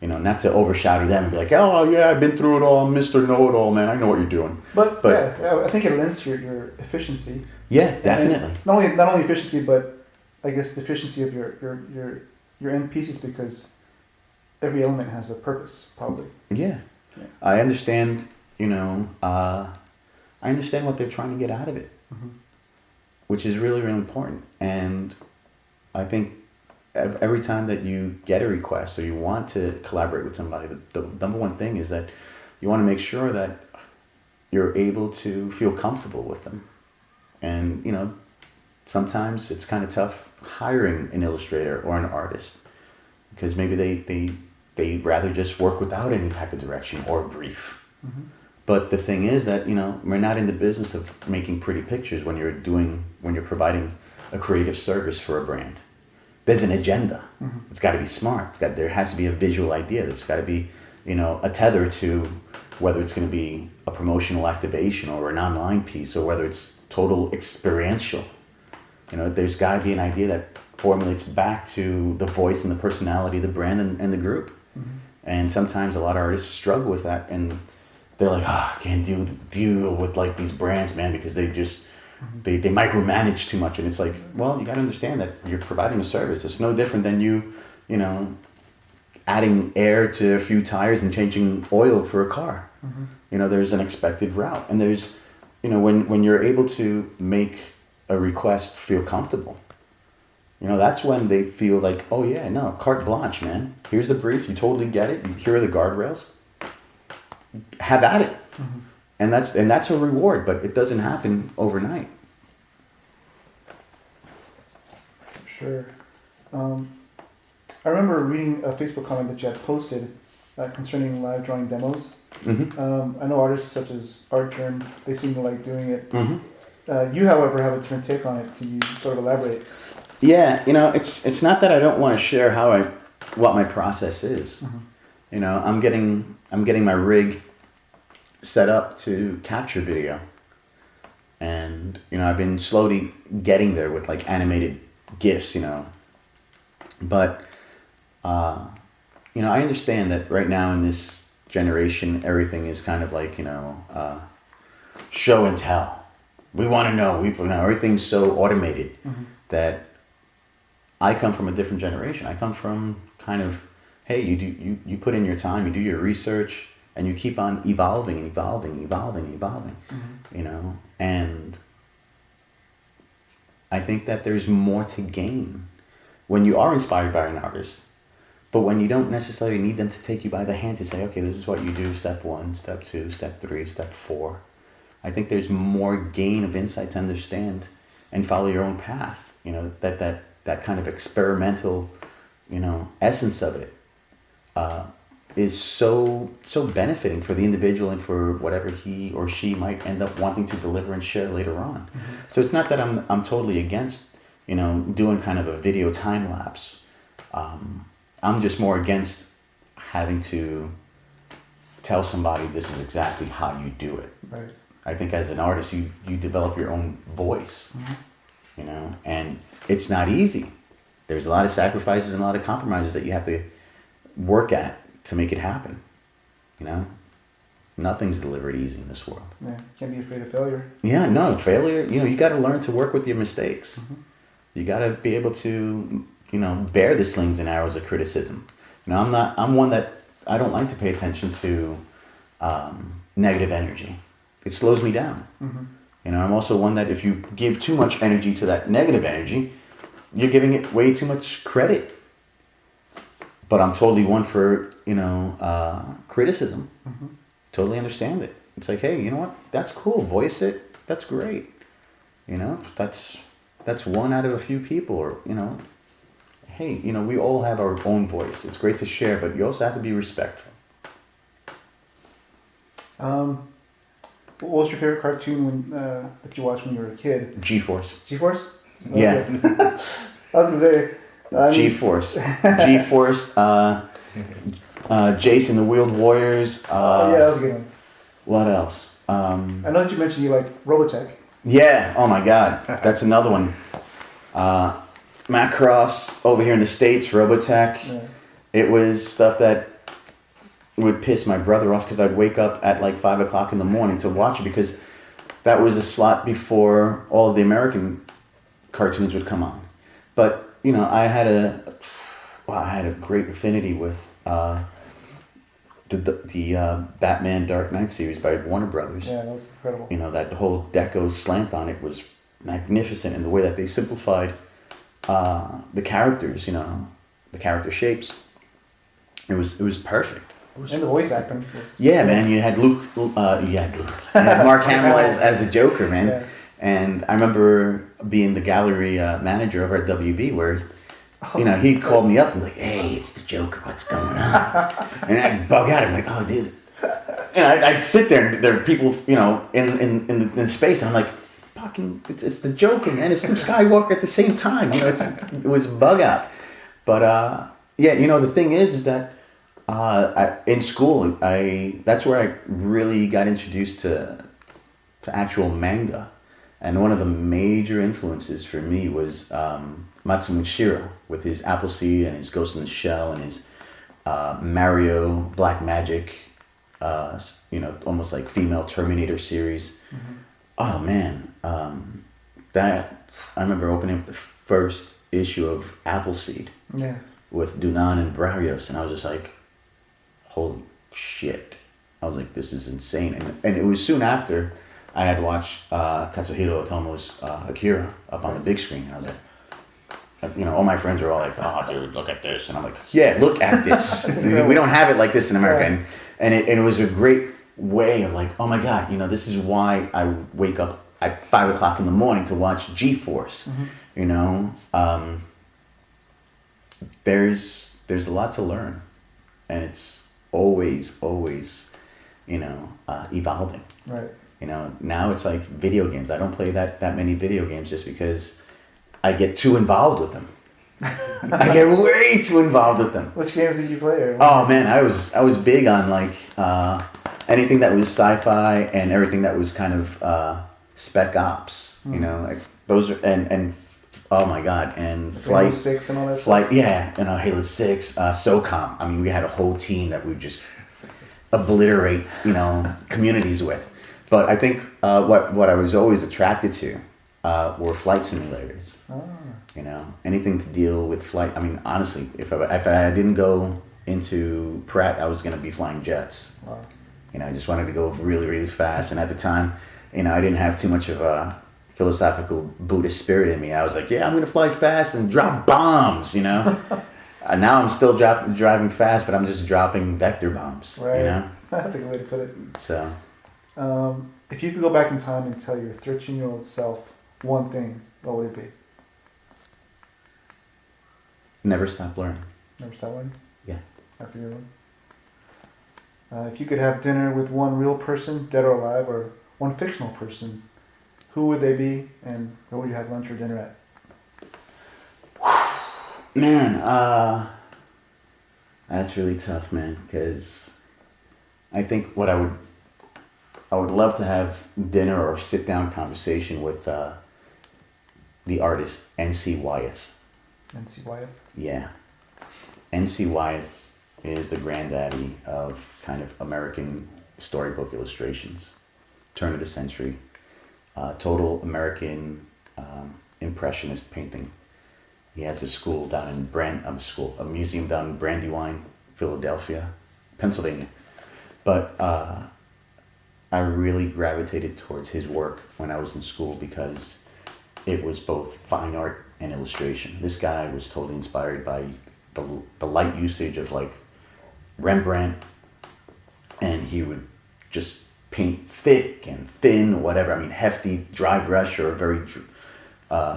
You know, not to overshadow them and be like, oh yeah, I've been through it all, Mr. Know-It-All, man, I know what you're doing. But yeah, I think it lends to your efficiency. Yeah, definitely. And not only efficiency, but I guess the efficiency of your end pieces, because every element has a purpose, probably. Yeah. I understand, you know, I understand what they're trying to get out of it, which is really, really important. And I think every time that you get a request or you want to collaborate with somebody, the number one thing is that you want to make sure that you're able to feel comfortable with them. And, you know, sometimes it's kind of tough hiring an illustrator or an artist because maybe they'd rather just work without any type of direction or brief. But the thing is that, you know, we're not in the business of making pretty pictures when you're providing a creative service for a brand. There's an agenda. It's got to be smart. There has to be a visual idea. There's got to be, you know, a tether to whether it's going to be a promotional activation or an online piece or whether it's total experiential. You know, there's got to be an idea that formulates back to the voice and the personality of the brand and the group. And sometimes a lot of artists struggle with that, and they're like, I can't deal with like these brands, man, because they just they micromanage too much. And it's like, well, you got to understand that you're providing a service. It's no different than you know, adding air to a few tires and changing oil for a car. You know, there's an expected route, and there's, you know, when you're able to make a request feel comfortable, you know, that's when they feel like, oh yeah, no, carte blanche, man. Here's the brief. You totally get it. Here are the guardrails. Have at it. And that's a reward, but it doesn't happen overnight. Sure. I remember reading a Facebook comment that you had posted concerning live drawing demos. I know artists such as Artgerm, they seem to like doing it. You, however, have a different take on it. Can you sort of elaborate? Yeah, you know, it's not that I don't want to share what my process is. You know, I'm getting my rig set up to capture video, and you know, I've been slowly getting there with like animated GIFs, you know. But you know, I understand that right now in this generation, everything is kind of like, you know, show and tell. We want to know. Everything's so automated that I come from a different generation. I come from kind of, hey, you put in your time, you do your research, and you keep on evolving and evolving, you know. And I think that there's more to gain when you are inspired by an artist, but when you don't necessarily need them to take you by the hand to say, okay, this is what you do, step 1, step 2, step 3, step 4. I think there's more gain of insight to understand and follow your own path. You know, that kind of experimental, you know, essence of it is so benefiting for the individual and for whatever he or she might end up wanting to deliver and share later on. So it's not that I'm totally against, you know, doing kind of a video time lapse. I'm just more against having to tell somebody this is exactly how you do it. Right. I think as an artist, you develop your own voice, you know, and it's not easy. There's a lot of sacrifices and a lot of compromises that you have to work at to make it happen, you know. Nothing's delivered easy in this world. Yeah, can't be afraid of failure. Yeah, no, failure, you know, you got to learn to work with your mistakes. You got to be able to, you know, bear the slings and arrows of criticism. You know, I'm one that I don't like to pay attention to negative energy. It slows me down. You know, I'm also one that if you give too much energy to that negative energy, you're giving it way too much credit. But I'm totally one for, you know, criticism. Totally understand it. It's like, hey, you know what? That's cool. Voice it. That's great. You know, that's one out of a few people. Or, you know, hey, you know, we all have our own voice. It's great to share, but you also have to be respectful. What was your favorite cartoon that you watched when you were a kid? G-Force. G-Force? Okay. Yeah. I was going to say... G-Force. G-Force. Jason the Wheeled Warriors. Yeah, that was a good one. What else? I know that you mentioned you like Robotech. Yeah. Oh my God. That's another one. Macross over here in the States, Robotech. Yeah. It was stuff that would piss my brother off because I'd wake up at like 5 o'clock in the morning to watch it because that was a slot before all of the American cartoons would come on. But, you know, I had a great affinity with the Batman Dark Knight series by Warner Brothers. Yeah, that was incredible. You know, that whole deco slant on it was magnificent in the way that they simplified the characters, you know, the character shapes. It was perfect. And the voice acting. Yeah, man, you had Luke. You had Mark Hamill as the Joker, man. Yeah. And I remember being the gallery manager over at WB where, you know, he'd call me up and be like, "Hey, it's the Joker. What's going on?" And I'd bug out. I'd be like, "Oh, dude." And I'd sit there and there are people, you know, in space. And I'm like, "Fucking, it's the Joker, man. It's Luke Skywalker at the same time." You know, it was bug out. But yeah, you know, the thing is that. In school, that's where I really got introduced to actual manga, and one of the major influences for me was Matsumoto Shiro with his Appleseed and his Ghost in the Shell and his Mario Black Magic, you know, almost like female Terminator series. Mm-hmm. Oh man, that I remember opening up the first issue of Appleseed with Dunan and Barrios, and I was just like, holy shit. I was like, this is insane. And it was soon after I had watched Katsuhiro Otomo's Akira up on the big screen. And I was like, you know, all my friends were all like, "Oh, dude, look at this." And I'm like, yeah, look at this. We don't have it like this in America. Yeah. And it was a great way of like, oh my God, you know, this is why I wake up at 5 o'clock in the morning to watch G-Force. Mm-hmm. You know, there's a lot to learn. And it's always, you know, evolving. Right. You know, now it's like video games. I don't play that many video games just because I get too involved with them. I get way too involved with them. Which games did you play? Oh man, I was big on like anything that was sci-fi and everything that was kind of spec ops. You know, like those are and oh my God, and Halo 6 and all that stuff. Yeah, you know, Halo 6, SOCOM. I mean, we had a whole team that we would just obliterate, you know, communities with. But I think what I was always attracted to were flight simulators. Oh. You know, anything to deal with flight. I mean, honestly, if I didn't go into Pratt, I was going to be flying jets. Wow. You know, I just wanted to go really, really fast. And at the time, you know, I didn't have too much of a philosophical Buddhist spirit in me. I was like, yeah, I'm going to fly fast and drop bombs, you know. Now I'm still driving fast, but I'm just dropping vector bombs, right. You know. That's a good way to put it. So, if you could go back in time and tell your 13-year-old self one thing, what would it be? Never stop learning. Never stop learning? Yeah. That's a good one. If you could have dinner with one real person, dead or alive, or one fictional person, who would they be, and where would you have lunch or dinner at? Man, that's really tough, man, because I think what I would love to have dinner or sit down conversation with the artist N.C. Wyeth. N.C. Wyeth? Yeah. N.C. Wyeth is the granddaddy of kind of American storybook illustrations, turn of the century. Total American impressionist painting. He has a school down in a museum down in Brandywine, Philadelphia, Pennsylvania. But I really gravitated towards his work when I was in school because it was both fine art and illustration. This guy was totally inspired by the light usage of like Rembrandt, and he would just paint thick and thin, whatever. I mean, hefty dry brush or a very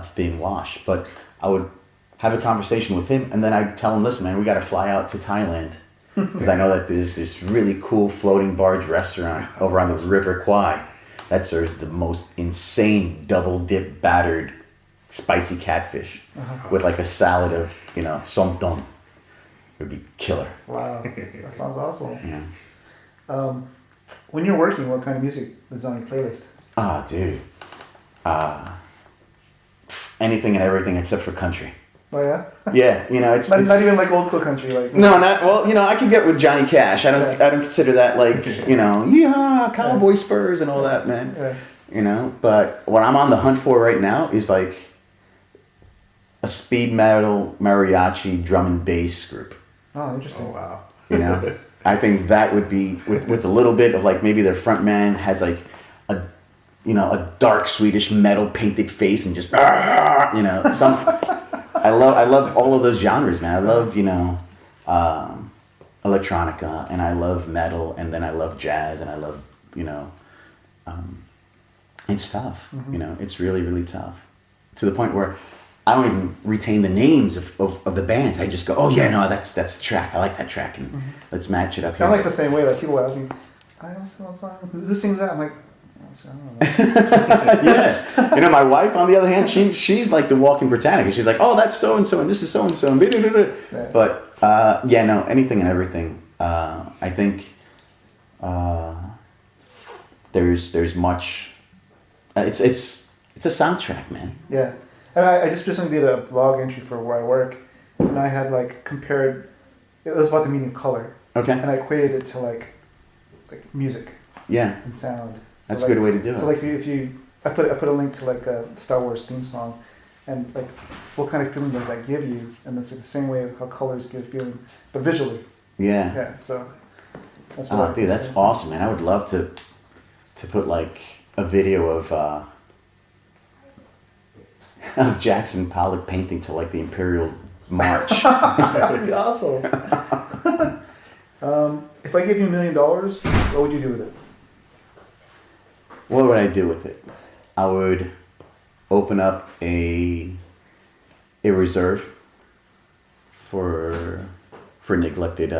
thin wash. But I would have a conversation with him, and then I'd tell him, listen, man, we got to fly out to Thailand because I know that there's this really cool floating barge restaurant over on the River Kwai that serves the most insane double dip battered spicy catfish with like a salad of, you know, som tom. It would be killer. Wow, that sounds awesome. Yeah. When you're working, what kind of music is on your playlist? Dude. Anything and everything except for country. Oh yeah. Yeah, you know, it's not even like old school country, like. No, not well. You know, I can get with Johnny Cash. I don't consider that like yeah, cowboy spurs and all that, man. Yeah. You know, but what I'm on the hunt for right now is like a speed metal mariachi drum and bass group. Oh, interesting. Oh, wow. You know, I think that would be with a little bit of like maybe their front man has like a dark Swedish metal painted face and just some. I love all of those genres, man. I love electronica, and I love metal, and then I love jazz, and I love it's tough. Mm-hmm. You know, it's really really tough to the point where I don't even retain the names of the bands. I just go, oh yeah, no, that's the track. I like that track, and let's match it up here. I'm like the same way. Like people ask me, I don't know song. Who sings that? I'm like, I don't know. Yeah, you know, my wife on the other hand, she's like the walking Britannica. She's like, oh, that's so and so, and this is so and so, and but anything and everything. I think there's much. It's a soundtrack, man. Yeah. I just recently did a blog entry for where I work, and I had like compared. It was about the meaning of color. Okay. And I equated it to like music. Yeah. And sound. So that's a good way to do it. So like if you, I put a link to like a Star Wars theme song, and like what kind of feeling does that give you? And it's like the same way of how colors give feeling, but visually. Yeah. Yeah. So. That's what dude, that's awesome, man. I would love to put like a video of Jackson Pollock painting to like the Imperial March. That'd be awesome. If I gave you $1 million, what would you do with it? What would I do with it? I would open up a reserve for neglected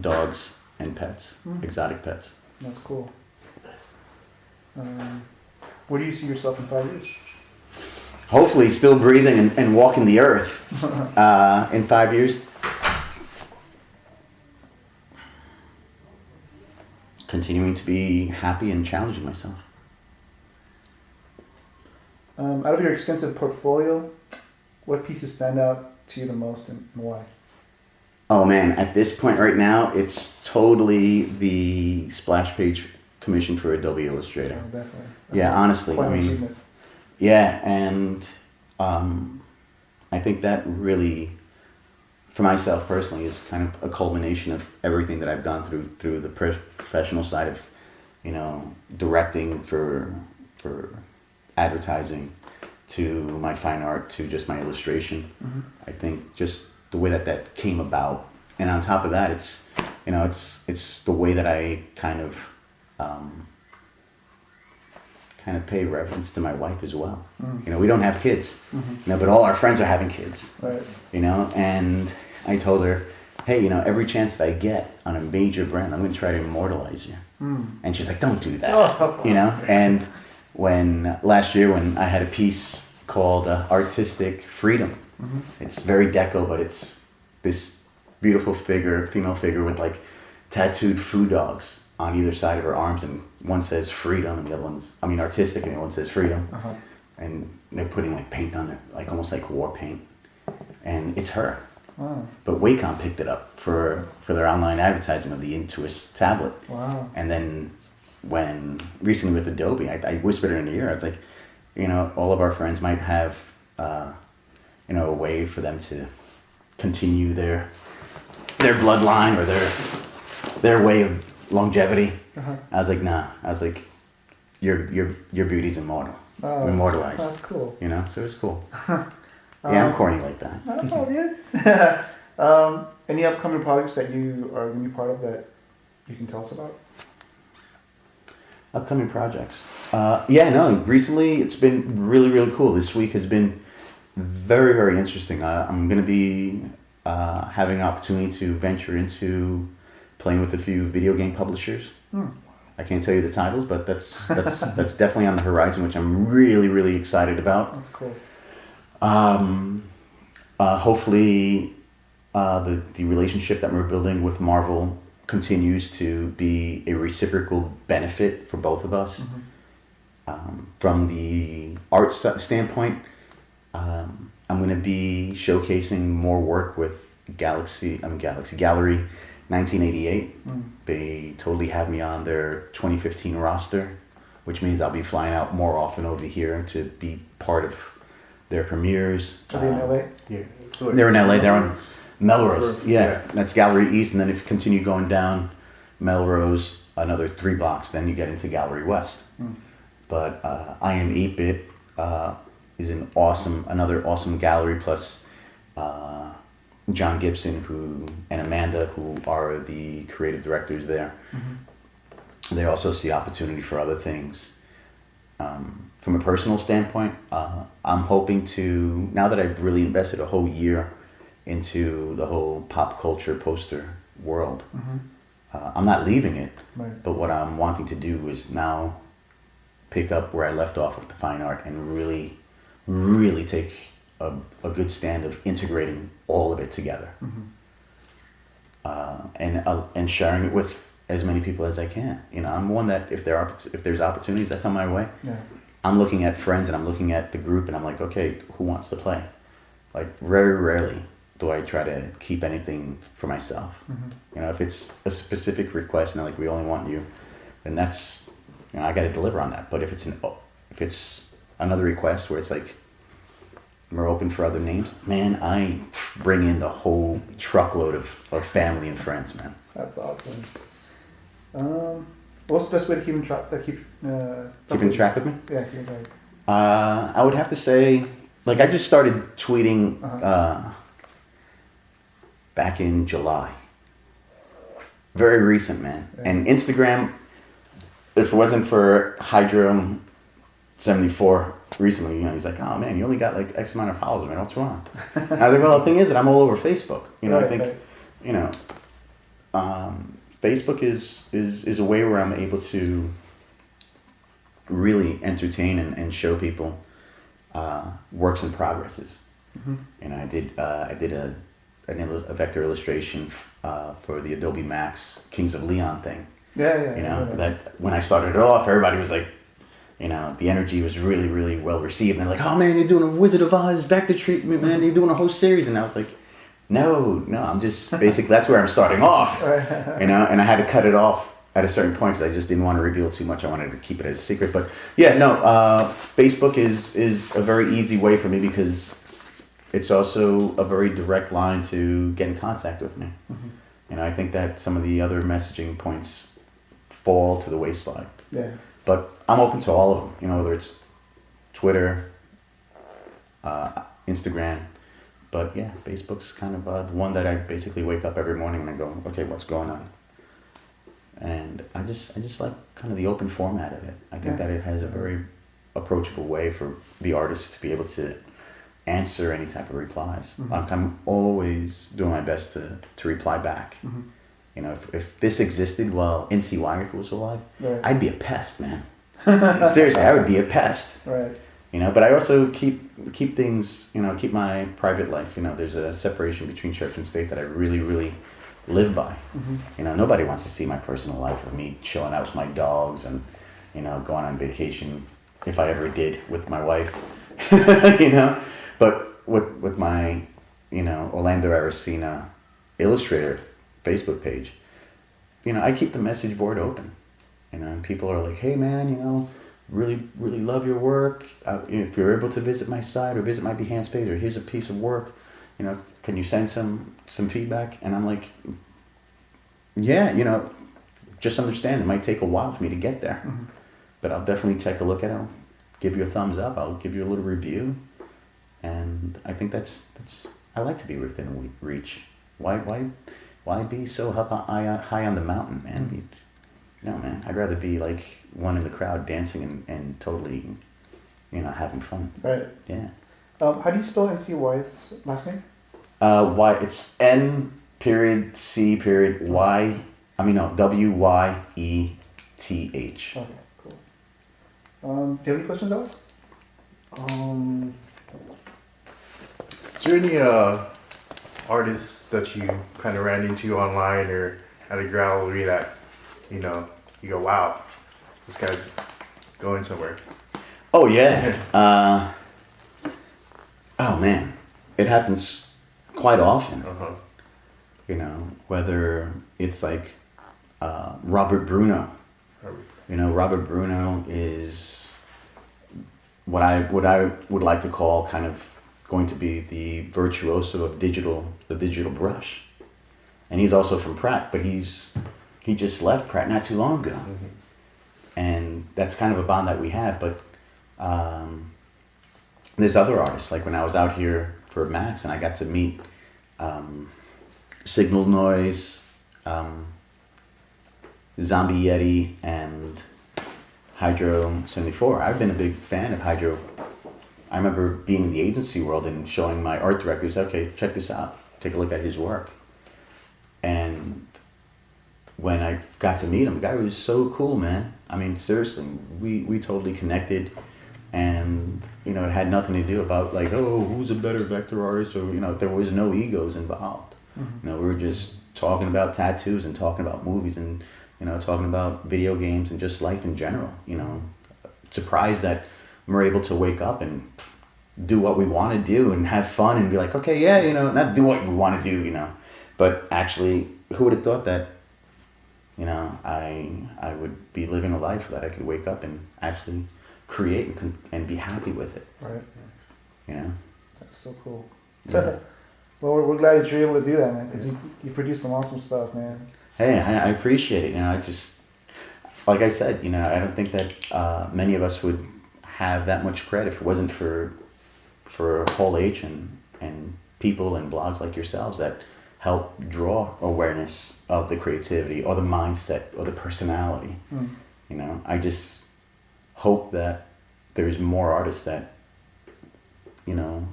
dogs and pets, exotic pets. That's cool. Where do you see yourself in 5 years? Hopefully still breathing and walking the earth in 5 years. Continuing to be happy and challenging myself. Out of your extensive portfolio, what pieces stand out to you the most and why? Oh man, at this point right now, it's totally the splash page commission for Adobe Illustrator. Oh, definitely. Yeah, honestly, I mean, achievement. yeah, and I think that really, for myself personally, is kind of a culmination of everything that I've gone through the professional side of, directing for advertising, to my fine art, to just my illustration. Mm-hmm. I think just the way that came about, and on top of that, it's the way that I kind of pay reverence to my wife as well. Mm-hmm. We don't have kids, but all our friends are having kids. Right. And I told her, hey, every chance that I get on a major brand, I'm going to try to immortalize you. And she's like, don't do that. And when last year when I had a piece called Artistic Freedom, it's very deco, but it's this beautiful female figure with like tattooed food dogs on either side of her arms, and one says freedom and the other artistic, and the other one says freedom. And they're putting like paint on it, like almost like war paint, and it's her. Wow. But Wacom picked it up for their online advertising of the Intuos tablet. Wow. And then when recently with Adobe, I whispered it in her ear. I was like, all of our friends might have, a way for them to continue their bloodline or their way of longevity. I was like, nah. I was like, your beauty's immortal. Oh, Immortalized. That's cool. So it's cool. Yeah, I'm corny like that. That's all good. Any upcoming projects that you are going to be part of that you can tell us about? Upcoming projects. Recently it's been really, really cool. This week has been very, very interesting. I'm going to be having an opportunity to venture into playing with a few video game publishers. I can't tell you the titles, but that's definitely on the horizon, which I'm really, really excited about. That's cool. Hopefully, the relationship that we're building with Marvel continues to be a reciprocal benefit for both of us. From the art standpoint, I'm going to be showcasing more work with Galaxy Gallery 1988. They totally have me on their 2015 roster, which means I'll be flying out more often over here to be part of their premieres. Are they in LA? Yeah. They're in LA. They're on Melrose. Yeah, that's Gallery East, and then if you continue going down Melrose, another 3 blocks, then you get into Gallery West. But I Am 8-Bit is another awesome gallery, plus John Gibson and Amanda, who are the creative directors there. They also see opportunity for other things. From a personal standpoint, I'm hoping to, now that I've really invested a whole year into the whole pop culture poster world, I'm not leaving it, but what I'm wanting to do is now pick up where I left off with the fine art and really, really take a good stand of integrating all of it together. And sharing it with as many people as I can. I'm one that if there's opportunities that come my way, I'm looking at friends and I'm looking at the group and I'm like, okay, who wants to play? Like very rarely do I try to keep anything for myself. If it's a specific request and like we only want you, then that's I got to deliver on that. But if it's another request where it's like we're open for other names, man, I bring in the whole truckload of family and friends, man. That's awesome. What's the best way to keep track? Keeping track with me? Yeah, keeping track. I would have to say, like, I just started tweeting back in July. Very recent, man. Yeah. And Instagram, if it wasn't for Hydro74 recently, he's like, oh man, you only got like X amount of followers, man. What's wrong? And I was like, well, the thing is that I'm all over Facebook. I think, Facebook is a way where I'm able to really entertain and show people works in progresses. I did a vector illustration for the Adobe Max Kings of Leon thing. That when I started it off, everybody was like, the energy was really, really well received. And they're like, oh man, you're doing a Wizard of Oz vector treatment, man. You're doing a whole series. And I was like, no, I'm just basically, that's where I'm starting off, and I had to cut it off at a certain point because I just didn't want to reveal too much. I wanted to keep it as a secret. But yeah, Facebook is a very easy way for me because it's also a very direct line to get in contact with me. I think that some of the other messaging points fall to the wayside. Yeah. But I'm open to all of them, whether it's Twitter, Instagram. But yeah, Facebook's kind of the one that I basically wake up every morning and I go, okay, what's going on? And I just like kind of the open format of it. I think that it has a very approachable way for the artist to be able to answer any type of replies. Like I'm always doing my best to reply back. If this existed while NC Wagner was alive, I'd be a pest, man. Seriously, I would be a pest. Right. But I also keep things, keep my private life. There's a separation between church and state that I really, really live by. Nobody wants to see my personal life of me chilling out with my dogs and, going on vacation, if I ever did, with my wife, But with my, Orlando Arocena Illustrator Facebook page, I keep the message board open. And people are like, hey man, really, really love your work. If you're able to visit my site or visit my Behance page, or here's a piece of work, can you send some feedback? And I'm like, yeah, just understand it might take a while for me to get there, but I'll definitely take a look at it. I'll give you a thumbs up. I'll give you a little review, and I think that's I like to be within reach. Why be so high on the mountain, man? No, man. I'd rather be like one in the crowd dancing and totally, having fun. Right. Yeah. How do you spell NC Wyeth's last name? It's N.C. Y. WYETH. Okay, cool. Do you have any questions, Alex? Is there any artists that you kind of ran into online or at a gallery that you go, wow, this guy's going somewhere? Oh yeah. Oh man, it happens quite often. Uh-huh. You know, whether it's like Robert Bruno. You know, Robert Bruno is what I would like to call kind of going to be the virtuoso of the digital brush, and he's also from Pratt, but he just left Pratt not too long ago, and that's kind of a bond that we have. But there's other artists, like when I was out here for Max and I got to meet Signal Noise, Zombie Yeti, and Hydro 74. I've been a big fan of Hydro. I remember being in the agency world and showing my art directors, okay, check this out. Take a look at his work. And when I got to meet him, the guy was so cool, man. I mean, seriously, we totally connected. And, you know, it had nothing to do about like, oh, who's a better vector artist? Or, you know, there was no egos involved. You know, we were just talking about tattoos and talking about movies and, you know, talking about video games and just life in general. You know, surprised that we're able to wake up and do what we want to do and have fun and be like, okay, yeah, you know, not do what we want to do, you know, but actually, who would have thought that, you know, I would be living a life that I could wake up and actually create and be happy with it. Right. You know? That's so cool. Yeah. Well, we're glad that you're able to do that, man, because you produce some awesome stuff, man. Hey, I appreciate it. You know, I just, like I said, you know, I don't think that many of us would have that much credit if it wasn't for Whole H and people and blogs like yourselves that help draw awareness of the creativity or the mindset or the personality. You know, I just hope that there's more artists that, you know,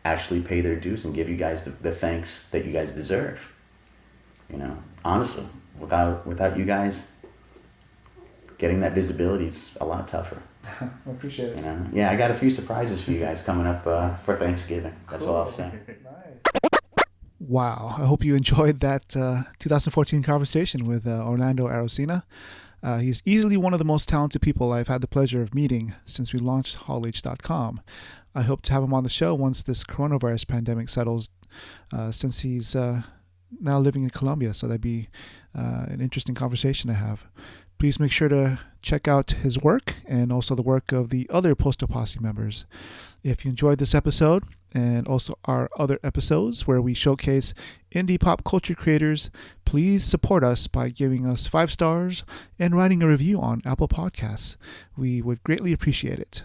actually pay their dues and give you guys the thanks that you guys deserve. You know, honestly, without you guys getting that visibility, it's a lot tougher. I appreciate it. You know, yeah, I got a few surprises for you guys coming up for Thanksgiving. That's all I'll say. Nice. Wow, I hope you enjoyed that 2014 conversation with Orlando Arocena. He's easily one of the most talented people I've had the pleasure of meeting since we launched hallh.com. I hope to have him on the show once this coronavirus pandemic settles, since he's now living in Colombia, so that'd be an interesting conversation to have. Please make sure to check out his work and also the work of the other Poster Posse members. If you enjoyed this episode and also our other episodes where we showcase indie pop culture creators, please support us by giving us 5 stars and writing a review on Apple Podcasts. We would greatly appreciate it.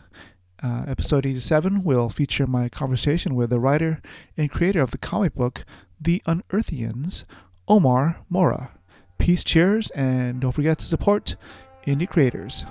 Episode 87 will feature my conversation with the writer and creator of the comic book The Unearthians, Omar Mora. Peace, cheers, and don't forget to support indie creators.